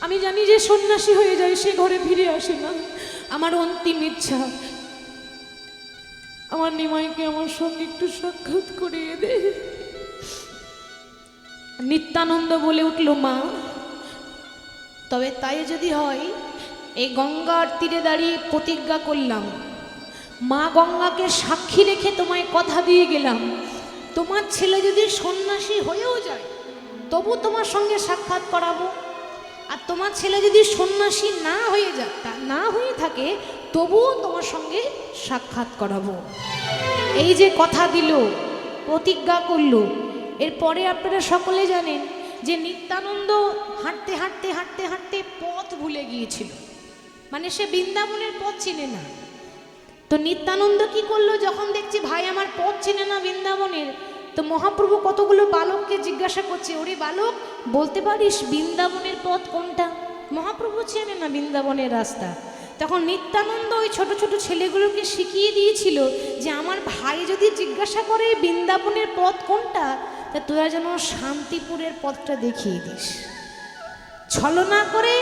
আমি জানি যে সন্ন্যাসী হয়ে যায় সে ঘরে ফিরে আসে না। আমার অন্তিম ইচ্ছা, আমার নিমাইকে আমার সঙ্গে একটু সাক্ষাৎ করিয়ে দে। নিত্যানন্দ বলে উঠল, মা তবে তাই যদি হয়, এই গঙ্গার তীরে দাঁড়িয়ে প্রতিজ্ঞা করলাম, মা গঙ্গাকে সাক্ষী রেখে তোমায় কথা দিয়ে গেলাম, তোমার ছেলে যদি সন্ন্যাসী হয়েও যায় তবু তোমার সঙ্গে সাক্ষাৎ করাবো। আর তোমার ছেলে যদি সন্ন্যাসী না হয়ে যায়, তা না হয়ে থাকে, তবুও তোমার সঙ্গে সাক্ষাৎ করাবো। এই যে কথা দিল, প্রতিজ্ঞা করলো, এরপরে আপনারা সকলে জানেন যে নিত্যানন্দ হাঁটতে হাঁটতে হাঁটতে হাঁটতে পথ ভুলে গিয়েছিল, মানে সে বৃন্দাবনের পথ চিনে না। তো নিত্যানন্দ কি করলো, যখন দেখছি ভাই আমার পথ চিনে না বৃন্দাবনের, তো মহাপ্রভু কতগুলো বালককে জিজ্ঞাসা করছে, ওরে বালক বলতে পারিস বৃন্দাবনের পথ কোনটা? মহাপ্রভু চেনে না বৃন্দাবনের রাস্তা। তখন নিত্যানন্দ ওই ছোট ছোট ছেলেগুলোকে শিখিয়ে দিয়েছিল যে আমার ভাই যদি জিজ্ঞাসা করে বৃন্দাবনের পথ কোনটা, তা তোরা যেন শান্তিপুরের পথটা দেখিয়ে দিস। ছলনা করে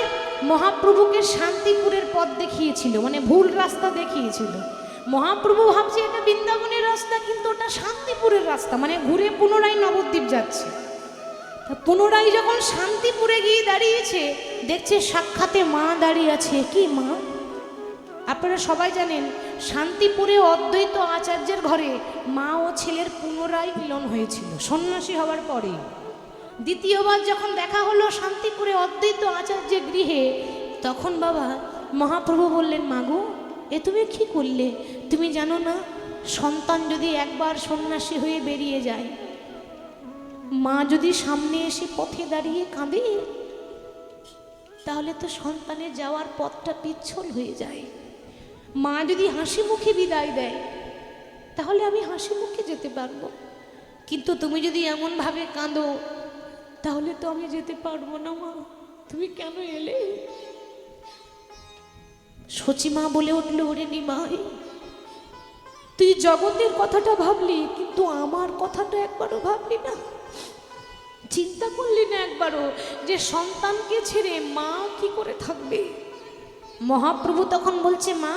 মহাপ্রভুকে শান্তিপুরের পথ দেখিয়েছিল, মানে ভুল রাস্তা দেখিয়েছিল। মহাপ্রভু ভাবছে এটা বৃন্দাবনের রাস্তা, কিন্তু ওটা শান্তিপুরের রাস্তা, মানে ঘুরে পুনরায় নবদ্বীপ যাচ্ছে। পুনরায় যখন শান্তিপুরে গিয়ে দাঁড়িয়েছে, দেখছে সাক্ষাতে মা দাঁড়িয়ে আছে। কি মা? আপনারা সবাই জানেন শান্তিপুরে অদ্বৈত আচার্যের ঘরে মা ও ছেলের পুনরায় মিলন হয়েছিল সন্ন্যাসী হওয়ার পরে। দ্বিতীয়বার যখন দেখা হলো শান্তিপুরে অদ্বৈত আচার্যের গৃহে, তখন বাবা মহাপ্রভু বললেন, মাগো এ তুমি কি করলে? তুমি জানো না সন্তান যদি একবার সন্ন্যাসী হয়ে বেরিয়ে যায়, মা যদি সামনে এসে পথে দাঁড়িয়ে কাঁদে, তাহলে তো সন্তানের যাওয়ার পথটা পিচ্ছল হয়ে যায়। মা যদি হাসি মুখে বিদায় দেয়, তাহলে আমি হাসি মুখে যেতে পারবো। কিন্তু তুমি যদি এমনভাবে কাঁদো, তাহলে তো আমি যেতে পারবো না। মা তুমি কেন এলে? সচিমা বলে উঠল, ওরে নিমাই, তুই জগতের কথাটা ভাবলি, কিন্তু আমার কথাটা একবারও ভাবলি না, চিন্তা করলি না একবারও যে সন্তানকে ছেড়ে মা কি করে থাকবে। মহাপ্রভু তখন বলছে, মা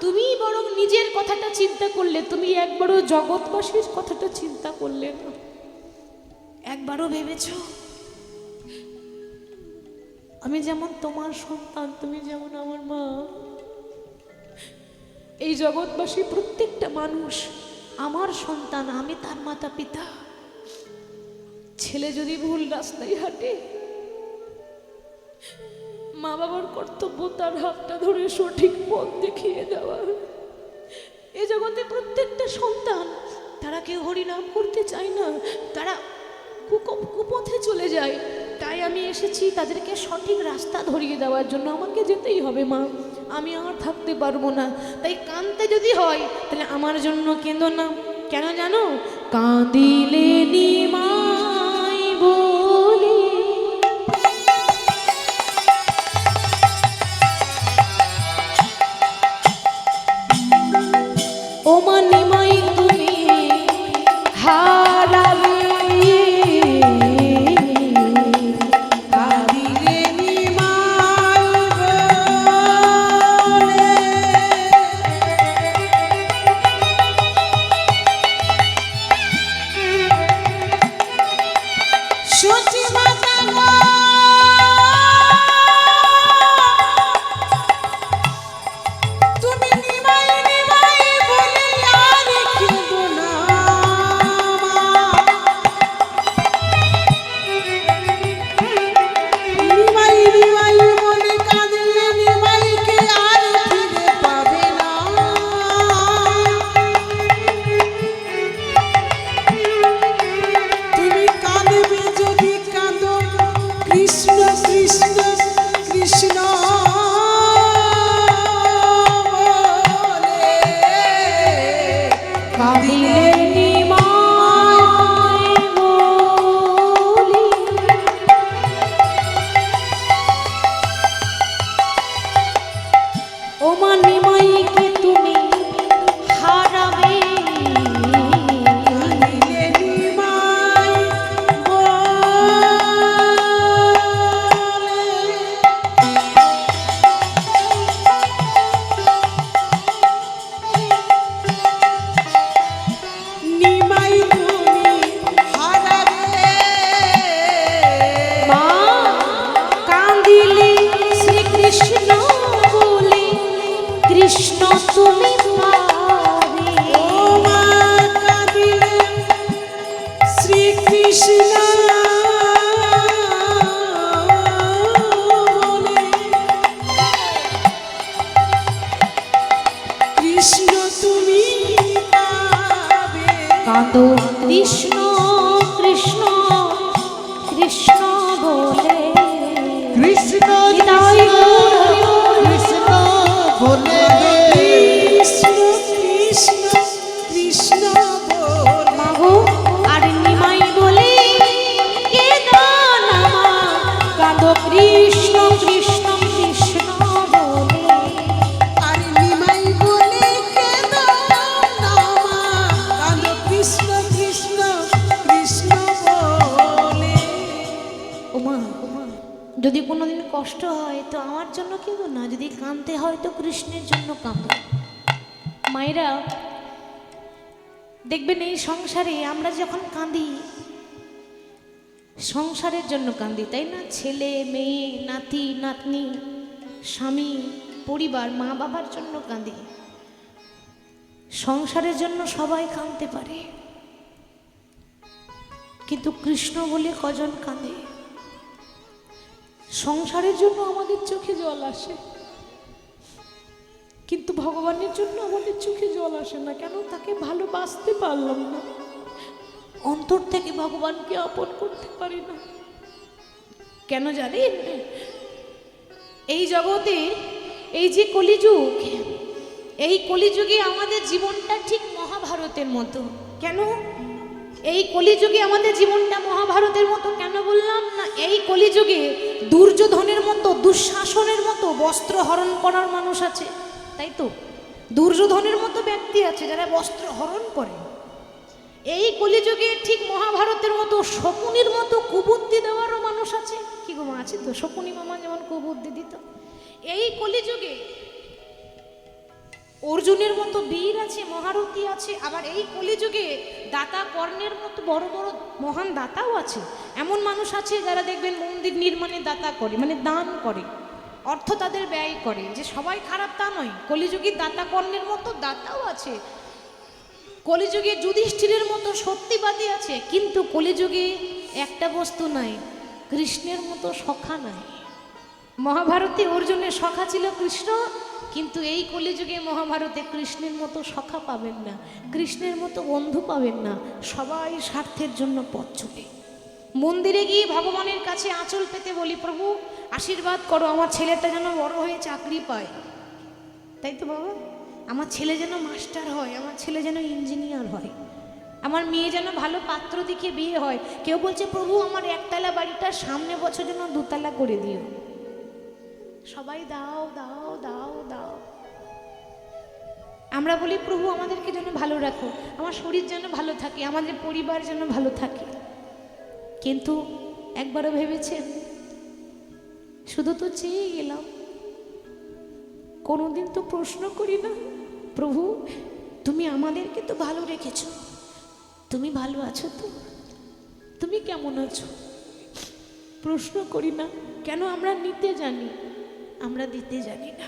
তুমি বরং নিজের কথাটা চিন্তা করলে, তুমি একবারও জগৎবাসীর কথাটা চিন্তা করলে না। একবারও ভেবেছ আমি যেমন তোমার সন্তান, তুমি যেমন আমার মা, এই জগৎবাসী প্রত্যেকটা মানুষ আমার সন্তান, আমি তার মাতা পিতা। ছেলে যদি ভুল রাস্তায় হাঁটে, মা বাবার কর্তব্য তার হাতটা ধরে সঠিক পথ দেখিয়ে দেওয়া। এ জগতে প্রত্যেকটা সন্তান, তারা কেউ হরিনাম করতে চায় না, তারা কুপথে চলে যায়। তাই আমি এসেছি তাদেরকে সঠিক রাস্তা ধরিয়ে দেওয়ার জন্য। আমাকে যেতেই হবে মা, আমি আর থাকতে পারবো না। তাই কাঁদতে যদি হয় তাহলে আমার জন্য কেঁদো না। কেন জানো? কাঁদিলে নিমাই বলে ও মা নিমাই তুমি হারালে, কৃষ্ণ বলে কৃষ্ণ তুমি পাবে। কাঁদো কৃষ্ণ কৃষ্ণ কৃষ্ণ বলে কৃষ্ণ নিতাই গৌর হরি বল। কৃষ্ণ বলে কৃষ্ণ কৃষ্ণ কৃষ্ণ বলে মাগো আর নিমাই বলে কেদো নামা কাঁদো কৃষ্ণ কৃষ্ণ কৃষ্ণ বলে আর নিমাই বলে কেদো নামা কাঁদো কৃষ্ণ কৃষ্ণ কৃষ্ণ বলে। ওমা যদি কোনোদিন কষ্ট হয় তো আমার জন্য কেঁদো না, যদি কাঁদতে হয় তো কৃষ্ণের জন্য কাঁদো। মায়েরা দেখবেন এই সংসারে আমরা যখন কাঁদি সংসারের জন্য কাঁদি, তাই না? ছেলে মেয়ে নাতি নাতনি স্বামী পরিবার মা বাবার জন্য কাঁদি। সংসারের জন্য সবাই কাঁদতে পারে, কিন্তু কৃষ্ণ বলে কজন কাঁদে? সংসারের জন্য আমাদের চোখে জল আসে, কিন্তু ভগবানের জন্য আমাদের চোখে জল আসে না কেন? তাকে ভালোবাসতে পারলাম না, অন্তর থেকে ভগবানকে আপন করতে পারি না। কেন জানেন? এই জগতে এই যে কলিযুগ, এই কলিযুগে আমাদের জীবনটা ঠিক মহাভারতের মতো। কেন এই কলিযুগে আমাদের জীবনটা মহাভারতের মতো কেন বললাম? না, এই কলিযুগে দুর্যোধনের মতো দুঃশাসনের মতো বস্ত্র হরণ করার মানুষ আছে, তাই তো? দুর্যোধনের মতো ব্যক্তি আছে যারা বস্ত্র হরণ করে। এই কলিযুগে ঠিক মহাভারতের মতো শকুনির মতো কুবুদ্ধি দেওয়ারও মানুষ আছে। কি গো মা, আছে তো? শকুনি মামা যেমন কুবুদ্ধি দিত। এই কলিযুগে অর্জুনের মতো বীর আছে, মহারথী আছে। আবার এই কলিযুগে দাতা কর্ণের মতো বড় বড় মহান দাতাও আছে। এমন মানুষ আছে যারা দেখবেন মন্দির নির্মাণে দাতা করে, মানে দান করে, অর্থ তাদের ব্যয় করে। যে সবাই খারাপ তা নয়, কলিযুগে দাতা কর্ণের মতো দাতাও আছে। কলিযুগে যুধিষ্ঠিরের মতো সত্যিবাদী আছে, কিন্তু কলিযুগে একটা বস্তু নাই, কৃষ্ণের মতো সখা নাই। মহাভারতে অর্জুনের সখা ছিল কৃষ্ণ, কিন্তু এই কলিযুগে মহাভারতে কৃষ্ণের মতো সখা পাবেন না, কৃষ্ণের মতো বন্ধু পাবেন না। সবাই স্বার্থের জন্য পথ চলে। মন্দিরে গিয়ে ভগবানের কাছে আঁচল পেতে বলি, প্রভু আশীর্বাদ করো আমার ছেলেটা যেন বড় হয়ে চাকরি পায়, তাই তো বাবা? আমার ছেলে যেন মাস্টার হয়, আমার ছেলে যেন ইঞ্জিনিয়ার হয়, আমার মেয়ে যেন ভালো পাত্র দেখে বিয়ে হয়। কেউ বলছে প্রভু আমার একতলা বাড়িটা সামনে বছর যেন দুতলা করে দিও। সবাই দাও দাও দাও দাও। আমরা বলি প্রভু আমাদেরকে যেন ভালো রাখো, আমার শরীর যেন ভালো থাকে, আমাদের পরিবার যেন ভালো থাকে। কিন্তু একবারও ভেবেছেন? শুধু তো চেয়ে গেলাম, কোনোদিন তো প্রশ্ন করি না, প্রভু তুমি আমাদেরকে তো ভালো রেখেছো, তুমি ভালো আছো তো? তুমি কেমন আছো? প্রশ্ন করি না কেন? আমরা নিতে জানি, আমরা দিতে জানি না।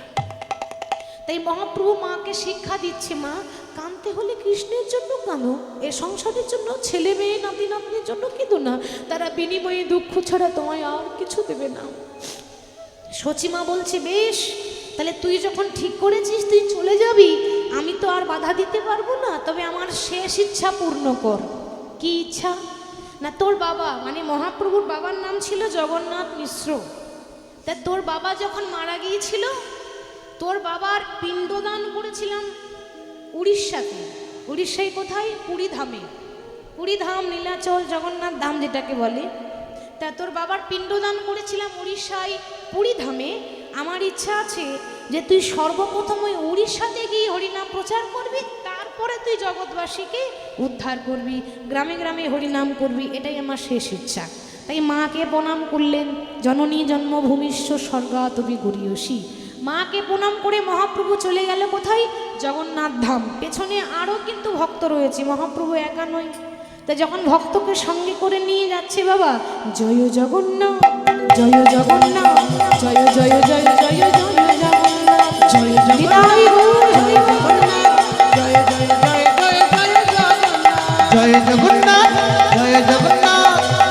তাই মহাপ্রভু মাকে শিক্ষা দিচ্ছে, মা কাঁদতে হলে কৃষ্ণের জন্য কাঁদো, এ সংসারের জন্য, ছেলে মেয়ে নাতি নাতনির জন্য কেঁদো না, তারা বিনিময়ে দুঃখ ছাড়া তোমায় আর কিছু দেবে না। সচিমা বলছে বেশ, তাহলে তুই যখন ঠিক করেছিস তুই চলে যাবি, আমি তো আর বাধা দিতে পারবো না, তবে আমার শেষ ইচ্ছা পূর্ণ কর। কি ইচ্ছা? না তোর বাবা, মানে মহাপ্রভুর বাবার নাম ছিল জগন্নাথ মিশ্র, তা তোর বাবা যখন মারা গিয়েছিল তোর বাবার পিণ্ডদান করেছিলাম উড়িষ্যাতে। উড়িষ্যায় কোথায়? পুরী ধামে। পুরী ধাম, নীলাচল, জগন্নাথ ধাম যেটাকে বলে। তা তোর বাবার পিণ্ডদান করেছিলাম উড়িষ্যায় পুরী ধামে। আমার ইচ্ছা আছে যে তুই সর্বপ্রথম ওই উড়িষ্যাতে গিয়ে হরিনাম প্রচার করবি, তারপরে তুই জগৎবাসীকে উদ্ধার করবি, গ্রামে গ্রামে হরিনাম করবি, এটাই আমার শেষ ইচ্ছা। তাই মাকে প্রণাম করলেন, জননী জন্মভূমিষ্য স্বর্গাতপি গরীয়সী। মাকে প্রণাম করে মহাপ্রভু চলে গেল কোথায়? জগন্নাথ ধাম। পেছনে আরও কিন্তু ভক্ত রয়েছে, মহাপ্রভু একা নয়। তা যখন ভক্তকে সঙ্গে করে নিয়ে যাচ্ছে, বাবা জয় জগন্নাথ জয় জগন্নাথ জয় জয় জয় জয় জয় জগন্নাথ জয় জগন্নাথ জয় জগন্নাথ জয় জয় জয় জয় জয় জগন্নাথ জয় জগন্নাথ জয় জগন্নাথ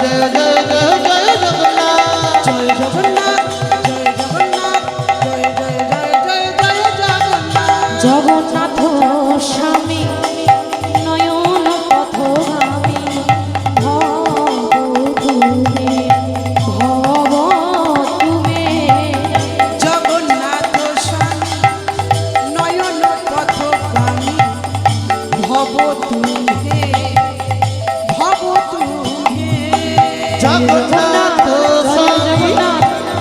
জয় জয় জয় জয় জগন্নাথ জয় জগন্নাথ জয় জগন্নাথ জয় জয় জয় জয় জয় জগন্নাথ জগন্নাথ স্বামী নয়ন পথগামী ভব তুমে ভব তুমে জগন্নাথ স্বামী নয়ন পথগামী ভব তুমে ভব তুমে জগন্নাথ স্বামী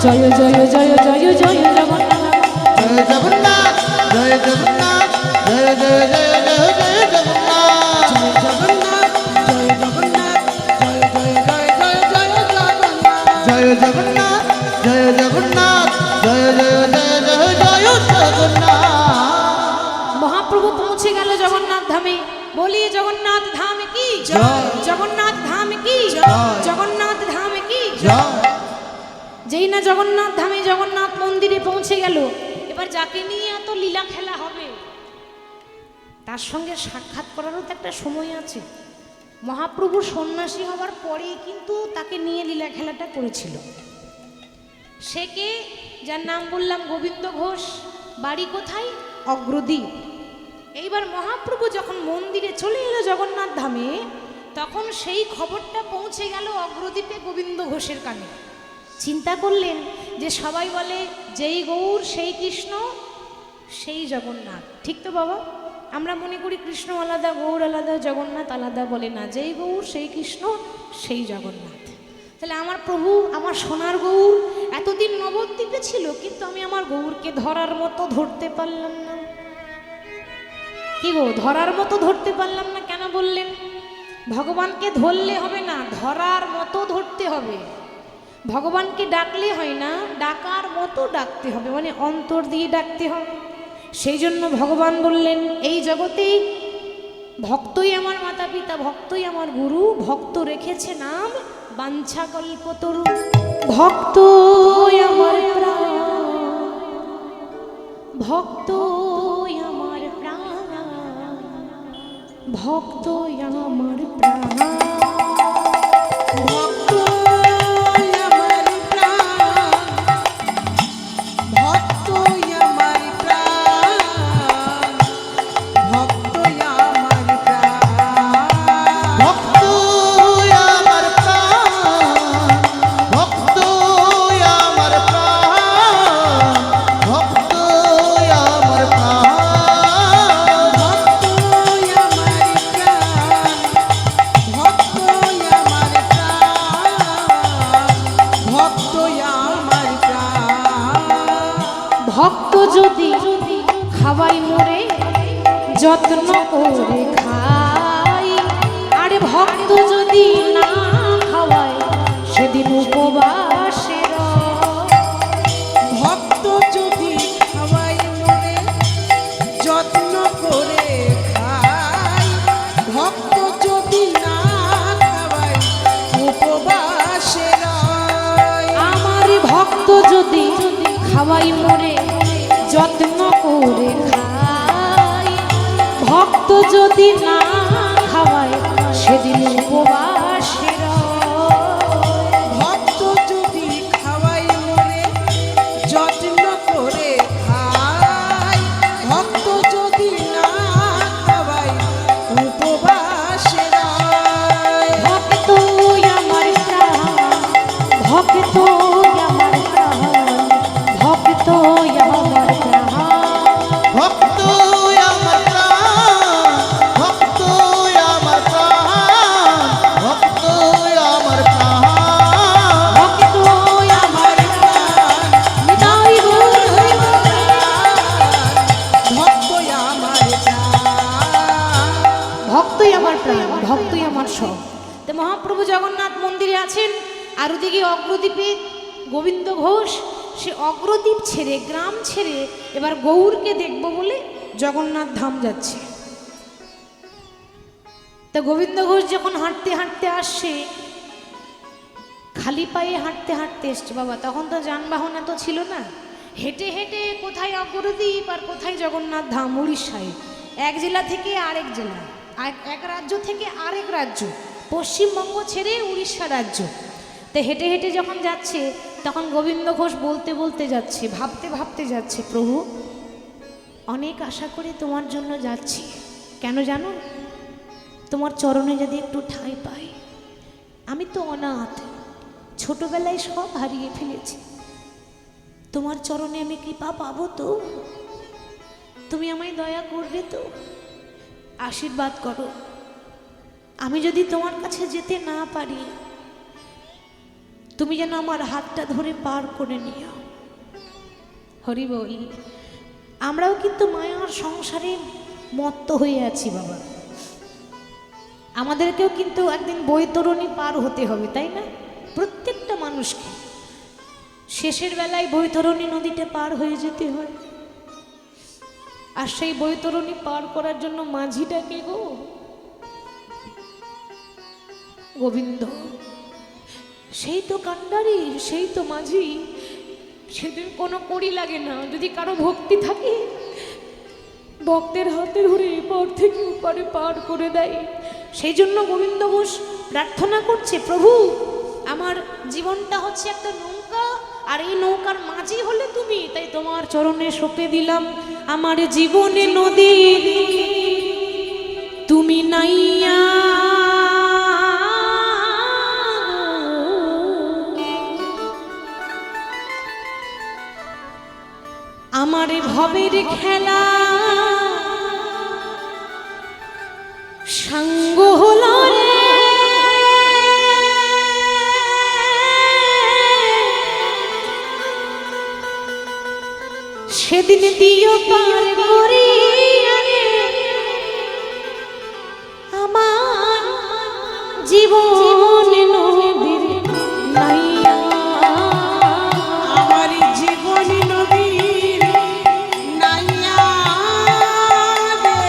জয় জয় জয় জয় জয় জগন্নাথ জয় জগন্নাথ জয় জগন্নাথ জয় জয় জয় জয় জয় জগন্নাথ জয় জগন্নাথ জয় জগন্নাথ জয় জয় জয় জয় জয় জগন্নাথ জয় জগন্নাথ জয় জগন্নাথ জয় জয় জয় জয় জয় জগন্নাথ মহাপ্রভু পৌঁছে গেল জগন্নাথ ধামে। বলি জগন্নাথ ধাম কি জয়। জগন্নাথ ধাম কি জয়। জগন্নাথ ধাম কি জয় যেই না জগন্নাথ ধামে জগন্নাথ মন্দিরে পৌঁছে গেল, এবার যাকে নিয়ে এত লীলা খেলা হবে তার সঙ্গে সাক্ষাৎ করারও তো একটা সময় আছে। মহাপ্রভু সন্ন্যাসী হওয়ার পরেই কিন্তু তাকে নিয়ে লীলা খেলাটা করেছিল। সে কে? যার নাম বললাম গোবিন্দ ঘোষ, বাড়ি কোথায়? অগ্রদ্বীপ। এইবার মহাপ্রভু যখন মন্দিরে চলে এলো জগন্নাথ ধামে, তখন সেই খবরটা পৌঁছে গেল অগ্রদ্বীপে গোবিন্দ ঘোষের কানে। চিন্তা করলেন যে সবাই বলে যেই গৌর সেই কৃষ্ণ সেই জগন্নাথ, ঠিক তো বাবা? আমরা মনে করি কৃষ্ণ আলাদা, গৌর আলাদা, জগন্নাথ আলাদা, বলে না, যেই গৌর সেই কৃষ্ণ সেই জগন্নাথ। তাহলে আমার প্রভু, আমার সোনার গৌর এতদিন নবদ্বীপে ছিল, কিন্তু আমি আমার গৌরকে ধরার মতো ধরতে পারলাম না। কি গো, ধরার মতো ধরতে পারলাম না কেন বললেন? ভগবানকে ধরলে হবে না, ধরার মতো ধরতে হবে। ভগবানকে ডাকলে হয় না, ডাকার মতো ডাকতে হবে, মানে অন্তর দিয়ে ডাকতে হবে। সেই জন্য ভগবান বললেন, এই জগতে ভক্তই আমার মাতা পিতা, ভক্তই আমার গুরু, ভক্ত রেখেছে নাম বাঞ্ছা কল্পতরু। ভক্তই আমার প্রাণ, ভক্তই আমার প্রাণ, ভক্তই আমার প্রাণ। ভক্ত আমার প্রাণ, ভক্ত আমার প্রাণ, ভক্ত আমার প্রাণ, ভক্ত আমার প্রাণ, ভক্ত আমার প্রাণ, ভক্ত আমার প্রাণ, ভক্ত আমার প্রাণ, ভক্ত আমার প্রাণ, ভক্ত আমার প্রাণ। ভক্ত যদি খাওয়াই মোরে যত্ন করে খাই, আরে ভক্ত যদি না খাওয়ায় সেদিন উপবাসে রয়। ভক্ত যদি খাওয়াই মোরে যত্ন করে খাই, ভক্ত যদি না খাওয়াই উপবাসে রয়। আমার ভক্ত যদি খাওয়াই মোরে যত্ন করে খাই, ভক্ত যদি না খাওয়ায় সেদিন উপবাসে রয়। ভক্ত যদি খাওয়াই মোরে যত্ন করে খাই, ভক্ত যদি না খাওয়াই উপবাসে রয়। ভক্ত আমার প্রাণ, ভক্ত আমার প্রাণ, ভক্ত আমার প্রাণ। ভক্ত আমার প্রাণ, ভক্ত আমার প্রাণ, ভক্ত আমার প্রাণ, ভক্ত আমার প্রাণ, নিতাই গৌর হরি বল। ভক্ত আমার প্রাণ, ভক্তই আমার প্রাণ, ভক্তই আমার সব। তো মহাপ্রভু জগন্নাথ মন্দিরে আছেন, আর ওদিকে অগ্রদ্বীপে গোবিন্দ ঘোষ, সে অগ্রদ্বীপ ছেড়ে, গ্রাম ছেড়ে এবার গৌরকে দেখব বলে জগন্নাথ ধাম যাচ্ছে। তা গোবিন্দ ঘোষ যখন হাঁটতে হাঁটতে আসছে, খালি পায়ে হাঁটতে হাঁটতে এসছে বাবা, তখন তো যানবাহন এত ছিল না। হেঁটে হেঁটে কোথায় অগ্রদ্বীপ আর কোথায় জগন্নাথ ধাম, উড়িষ্যায়। এক জেলা থেকে আরেক জেলা, এক রাজ্য থেকে আরেক রাজ্য, পশ্চিমবঙ্গ ছেড়ে উড়িষ্যা রাজ্য। তো হেঁটে হেঁটে যখন যাচ্ছে তখন গোবিন্দ ঘোষ বলতে বলতে যাচ্ছে, ভাবতে ভাবতে যাচ্ছে, প্রভু অনেক আশা করে তোমার জন্য যাচ্ছি, কেন জানো? তোমার চরণে যদি একটু ঠাঁই পাই। আমি তো অনাথ, ছোটবেলায় সব হারিয়ে ফেলেছি, তোমার চরণে আমি কৃপা পাবো তো? তুমি আমায় দয়া করবে তো? আশীর্বাদ করো। আমি যদি তোমার কাছে যেতে না পারি, তুমি যেন আমার হাতটা ধরে পার করে নিও। হরি বল। আমরাও কিন্তু মায়ার সংসারে মত্ত হয়ে আছি বাবা। আমাদেরকেও কিন্তু একদিন বৈতরণী পার হতে হবে, তাই না? প্রত্যেকটা মানুষকে শেষের বেলায় বৈতরণী নদীতে পার হয়ে যেতে হয়। আর সেই বৈতরণী পার করার জন্য মাঝিটাকে গো গোবিন্দ, সেই তো কান্ডারি, সেই তো মাঝি। সেদিন কোনো কড়ি লাগে না, যদি কারো ভক্তি থাকে ভক্তের হাতে ধরে এপার থেকে ওপারে পার করে দেয়। সেই জন্য গোবিন্দ ঘোষ প্রার্থনা করছে, প্রভু আমার জীবনটা হচ্ছে একটা নৌকা, আর এই নৌকার মাঝি হলে তুমি, তাই তোমার চরণে সঁপে দিলাম আমার জীবনে নদী, তুমি নাইয়া। আমার ভবের খেলা সঙ্গ হলো রে, সেদিন দিও পার করিয়া রে আমার জীবন নদীর নাইয়া। আমার জীবন নদীর নাইয়া রে,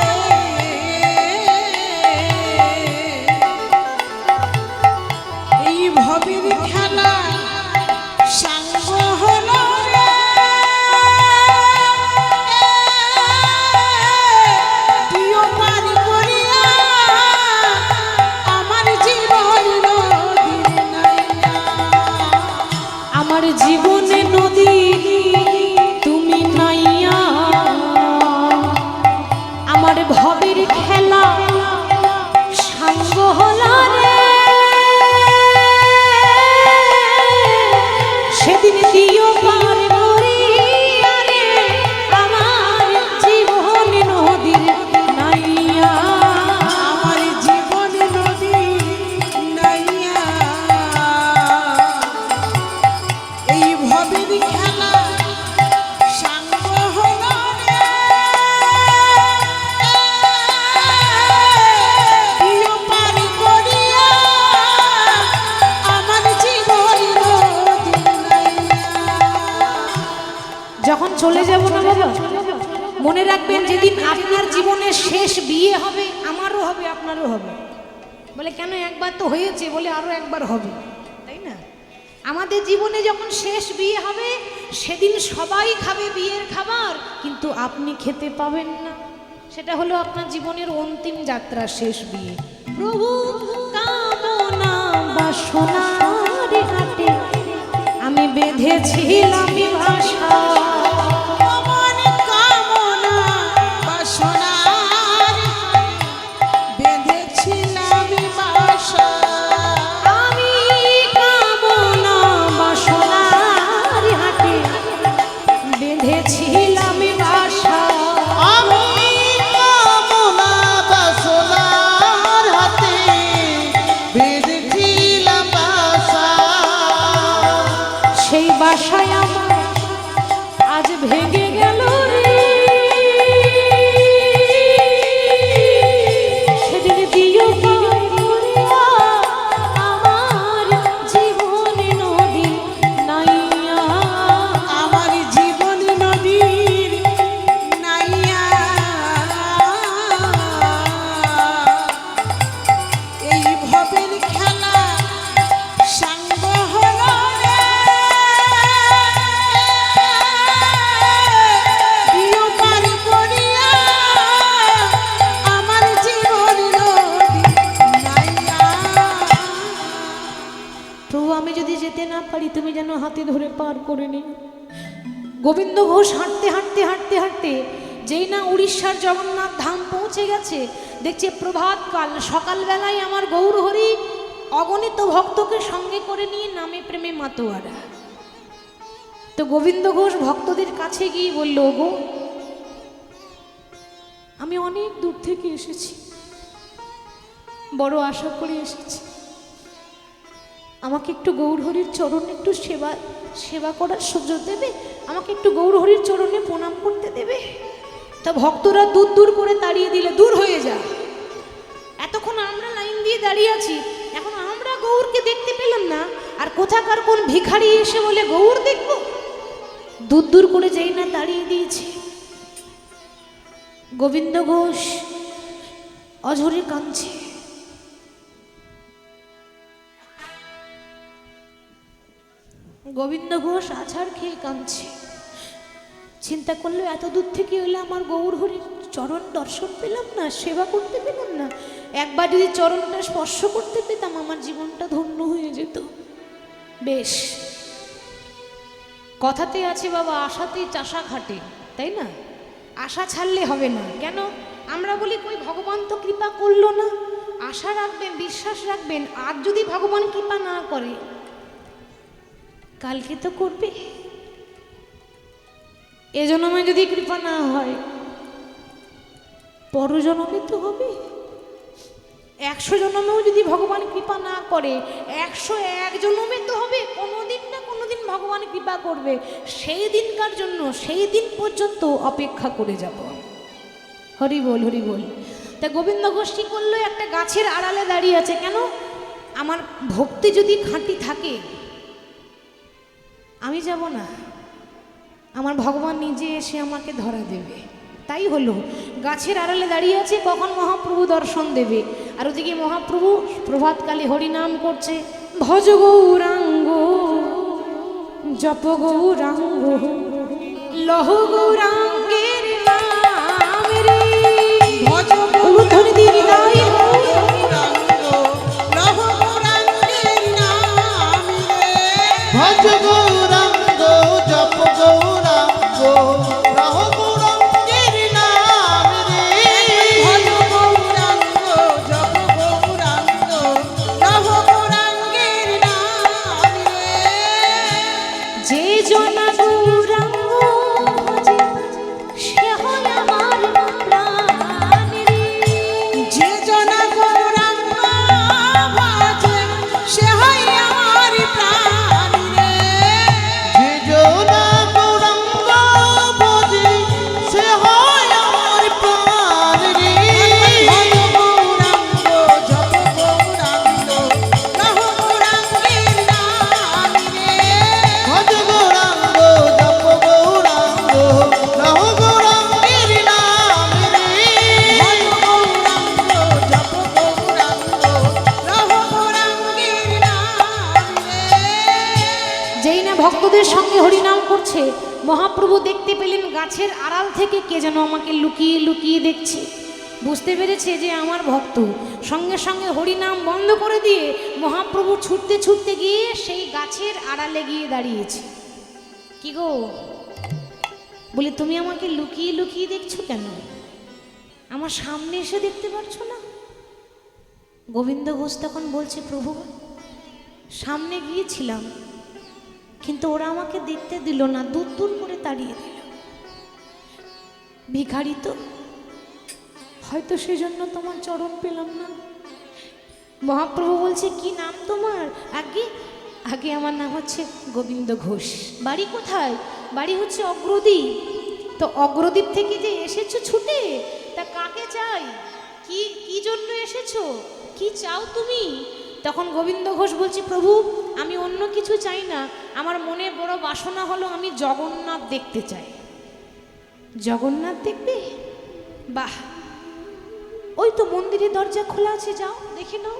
এই ভবের খেলা সাঙ্গ হলো রে, দিও পার করিয়া আমার জীবন নদীর নাইয়া। আমার জীবনে নদী তুমি নাইয়া, আমার ভবের খেলা সাঙ্গ হলো রে, সেদিন দিও পার করিয়া রে আমার জীবন নদীর নাইয়া। আমার জীবন নদীর নাইয়া, এই ভবের খেলা সাঙ্গ হলো রে, দিও পার করিয়া আমার জীবন নদীর নাইয়া। যখন চলে যাব না বাবা, মনে রাখবেন যেদিন আপনার জীবনের শেষ বিয়ে হবে, আমারও হবে, আপনারও হবে। বলে কেন? একবার তো হয়েছে, বলে আরো একবার হবে, তাই না? আমাদের জীবনে যখন শেষ বিয়ে হবে, সেদিন সবাই খাবে বিয়ের খাবার, কিন্তু আপনি খেতে পাবেন না। সেটা হলো আপনার জীবনের অন্তিম যাত্রা, শেষ বিয়ে। প্রভু কামনা বাসনার ঘাটে আমি বেঁধেছিলাম ভাষা, মন কামনা বাসনার বেঁধেছিলাম বাসা, আমি কামনা বাসনার হাটে বেঁধেছিলাম বাসা। আমি কামনা বাসনার হাতে বেঁধেছিলাম বাসা। সেই বাসায় আমার আজ ভেঙে গেল রে, সেদিন দিও পার করিয়া আমার জীবন নদী নাইয়া। আমার জীবন নদীর নাইয়া, এই ভবের খেলা সাঙ্গ হলো রে, প্রভু আমি যদি যেতে না পারি তুমি যেন হাতে ধরে পার করে নিও। গোবিন্দ ঘোষ হাঁটতে হাঁটতে হাঁটতে হাঁটতে যেই না উড়িষ্যার জগন্নাথ ধাম পৌঁছে গেছে, দেখছে প্রভাতকাল, সকালবেলায় আমার গৌরহরি অগণিত ভক্তকে সঙ্গে করে নিয়ে নামে প্রেমে মাতোয়ারা। তো গোবিন্দ ঘোষ ভক্তদের কাছে গিয়ে বলল, গো আমি অনেক দূর থেকে এসেছি, বড় আশা করে এসেছি, আমাকে একটু গৌরহরির চরণে একটু সেবা করার সুযোগ দেবে, আমাকে একটু গৌরহরির চরণে প্রণাম করতে দেবে। তা ভক্তরা দূর দূর করে তাড়িয়ে দিলে, দূর হয়ে যা, এতক্ষণ আমরা লাইন দিয়ে দাঁড়িয়ে আছি, এখন আমরা গৌরকে দেখতে পেলাম না, আর কোথাকার কোন ভিখারি এসে বলে গৌর দেখব। দূর দূর করে যেই না তাড়িয়ে দিয়েছে। গোবিন্দ ঘোষ অঝরে কাঁদছে। গোবিন্দ ঘোষ আছাড় খেয়ে কাঁদছে। চিন্তা করলো এত দূর থেকে হলে আমার গৌরহরির চরণ দর্শন পেলাম না, সেবা করতে পেলাম না, একবার যদি চরণটা স্পর্শ করতে পেতাম আমার জীবনটা ধন্য হয়ে যেত। বেশ, কথাতে আছে বাবা, আশাতেই চাষা খাটে, তাই না? আশা ছাড়লে হবে না। কেন? আমরা বলি কই ভগবান তো কৃপা করলো না। আশা রাখবেন, বিশ্বাস রাখবেন, আজ যদি ভগবান কৃপা না করে কালকে তো করবে। এ জন্মে যদি কৃপা না হয় পরজন্মে তো হবে। 100 জন্মেও যদি ভগবান কৃপা না করে 101 জন্মে তো হবে। কোনোদিন না কোনোদিন ভগবান কৃপা করবে। সেই দিনকার জন্য সেই দিন পর্যন্ত অপেক্ষা করে যাব। হরি বল, হরি বল। তা গোবিন্দ ঘোষ কি করলো? একটা গাছের আড়ালে দাঁড়িয়ে আছে। কেন? আমার ভক্তি যদি খাঁটি থাকে আমি যাব না, আমার ভগবান নিজে এসে আমাকে ধরা দেবে। তাই হলো, গাছের আড়ালে দাঁড়িয়ে আছে, কখন মহাপ্রভু দর্শন দেবে। আর ওদিকে মহাপ্রভু প্রভাতকালে হরিনাম করছে, ভজ গৌরাঙ্গ জপ গৌরাঙ্গ লহ গৌরাঙ্গের নাম রে, ভজ উলুধ্বনি দিয়ে হৃদয় গৌরাঙ্গ লহ গৌরাঙ্গের নাম রে। ভজ গৌরাঙ্গ জপ গৌরাঙ্গ রহ গৌরাঙ্গের নাম রে। ভজ গৌরাঙ্গ জপ গৌরাঙ্গ লহ গৌরাঙ্গের নাম রে। যে জনা গৌরাঙ্গ ভজে সে হয় আমার প্রাণ রে। যে জনা গৌরাঙ্গ ভজে সে হয় আমার প্রাণ রে। যে জনা গৌরাঙ্গ ভজে সে হয় আমার প্রাণ রে। ভজ গৌরাঙ্গ জপ গৌরাঙ্গ লহ গৌরাঙ্গের নাম রে। ভজ গৌরাঙ্গ জপ গৌরাঙ্গ রহ গৌরাঙ্গের নাম রে। ভজ গৌরাঙ্গ জপ গৌরাঙ্গ লহ গৌরাঙ্গের নাম রে। যেই না ভক্তদের সঙ্গে হরিনাম করছে, মহাপ্রভু দেখতে পেলেন গাছের আড়াল থেকে কে যেন আমাকে লুকিয়ে লুকিয়ে দেখছে। বুঝতে পেরেছে যে আমার ভক্ত। সঙ্গে সঙ্গে হরিনাম বন্ধ করে দিয়ে মহাপ্রভু ছুটতে ছুটতে গিয়ে সেই গাছের আড়ালে গিয়ে দাঁড়িয়েছে। কি গো, বলি তুমি আমাকে লুকিয়ে লুকিয়ে দেখছো কেন? আমার সামনে এসে দেখতে পারছো না? গোবিন্দ ঘোষ তখন বলছে, প্রভু সামনে গিয়েছিলাম কিন্তু ওরা আমাকে দেখতে দিল না, দূর দূর করে তাড়িয়ে দিল। ভিখারি তো, হয়তো সেজন্য তোমার চরণ পেলাম না। মহাপ্রভু বলছে, কি নাম তোমার? আগে আগে আমার নাম হচ্ছে গোবিন্দ ঘোষ। বাড়ি কোথায়? বাড়ি হচ্ছে অগ্রদ্বীপ। তো অগ্রদ্বীপ থেকে যে এসেছো ছুটে, তা কাকে চাই? কি কি জন্য এসেছো? কি চাও তুমি? তখন গোবিন্দ ঘোষ বলছে, প্রভু আমি অন্য কিছু চাই না, আমার মনে বড় বাসনা হলো আমি জগন্নাথ দেখতে চাই। জগন্নাথ দেখবে? বাহ, ওই তো মন্দিরের দরজা খোলা আছে, যাও দেখে নাও।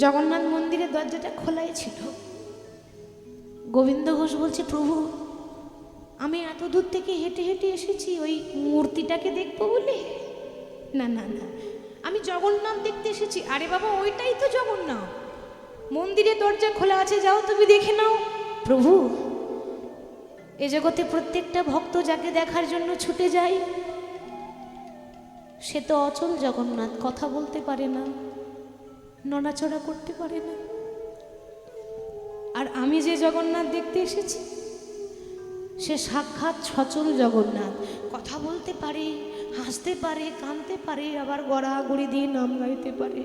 জগন্নাথ মন্দিরের দরজাটা খোলাই ছিল। গোবিন্দ ঘোষ বলছে, প্রভু আমি এত দূর থেকে হেঁটে হেঁটে এসেছি ওই মূর্তিটাকে দেখবো বলে। না না না, আমি জগন্নাথ দেখতে এসেছি। আরে বাবা, ওইটাই তো জগন্নাথ। মন্দিরের দরজা খোলা আছে, যাও তুমি দেখে নাও। প্রভু, এ জগতে প্রত্যেকটা ভক্ত যাকে দেখার জন্য ছুটে যায়, সে তো অচল জগন্নাথ, কথা বলতে পারে না, নড়াচড়া করতে পারে না। আর আমি যে জগন্নাথ দেখতে এসেছি, সে সাক্ষাৎ সচল জগন্নাথ, কথা বলতে পারে, হাসতে পারে, কাঁদতে পারে, আবার গড়াগড়ি দিয়ে নাম গাইতে পারে।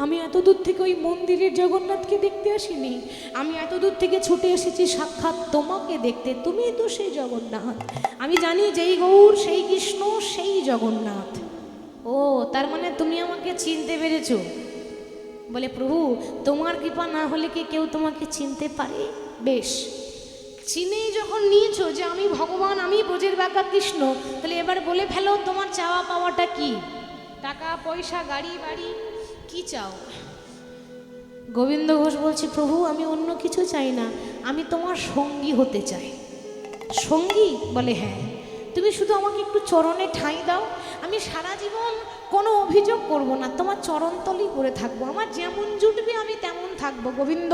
আমি এত দূর থেকে ওই মন্দিরের জগন্নাথকে দেখতে আসিনি, আমি এত দূর থেকে ছুটে এসেছি সাক্ষাৎ তোমাকে দেখতে, তুমিই তো সেই জগন্নাথ। আমি জানি যেই গৌর সেই কৃষ্ণ সেই জগন্নাথ। ও, তার মানে তুমি আমাকে চিনতে পেরেছো? বলে, প্রভু তোমার কৃপা না হলে কি কেউ তোমাকে চিনতে পারে? বেশ, চিনেই যখন নিয়েছো যে আমি ভগবান, আমি ব্রজের বাঁকা কৃষ্ণ, তাহলে এবার বলে ফেলো তোমার চাওয়া পাওয়াটা কি? টাকা পয়সা, গাড়ি বাড়ি, কি চাও? গোবিন্দ ঘোষ বলছে, প্রভু আমি অন্য কিছু চাই না, আমি তোমার সঙ্গী হতে চাই। সঙ্গী? বলে হ্যাঁ, তুমি শুধু আমাকে একটু চরণে ঠাঁই দাও, আমি সারা জীবন কোনো অভিযোগ করব না, তোমার চরণতলই করে থাকবো, আমার যেমন জুটবে আমি তেমন থাকবো। গোবিন্দ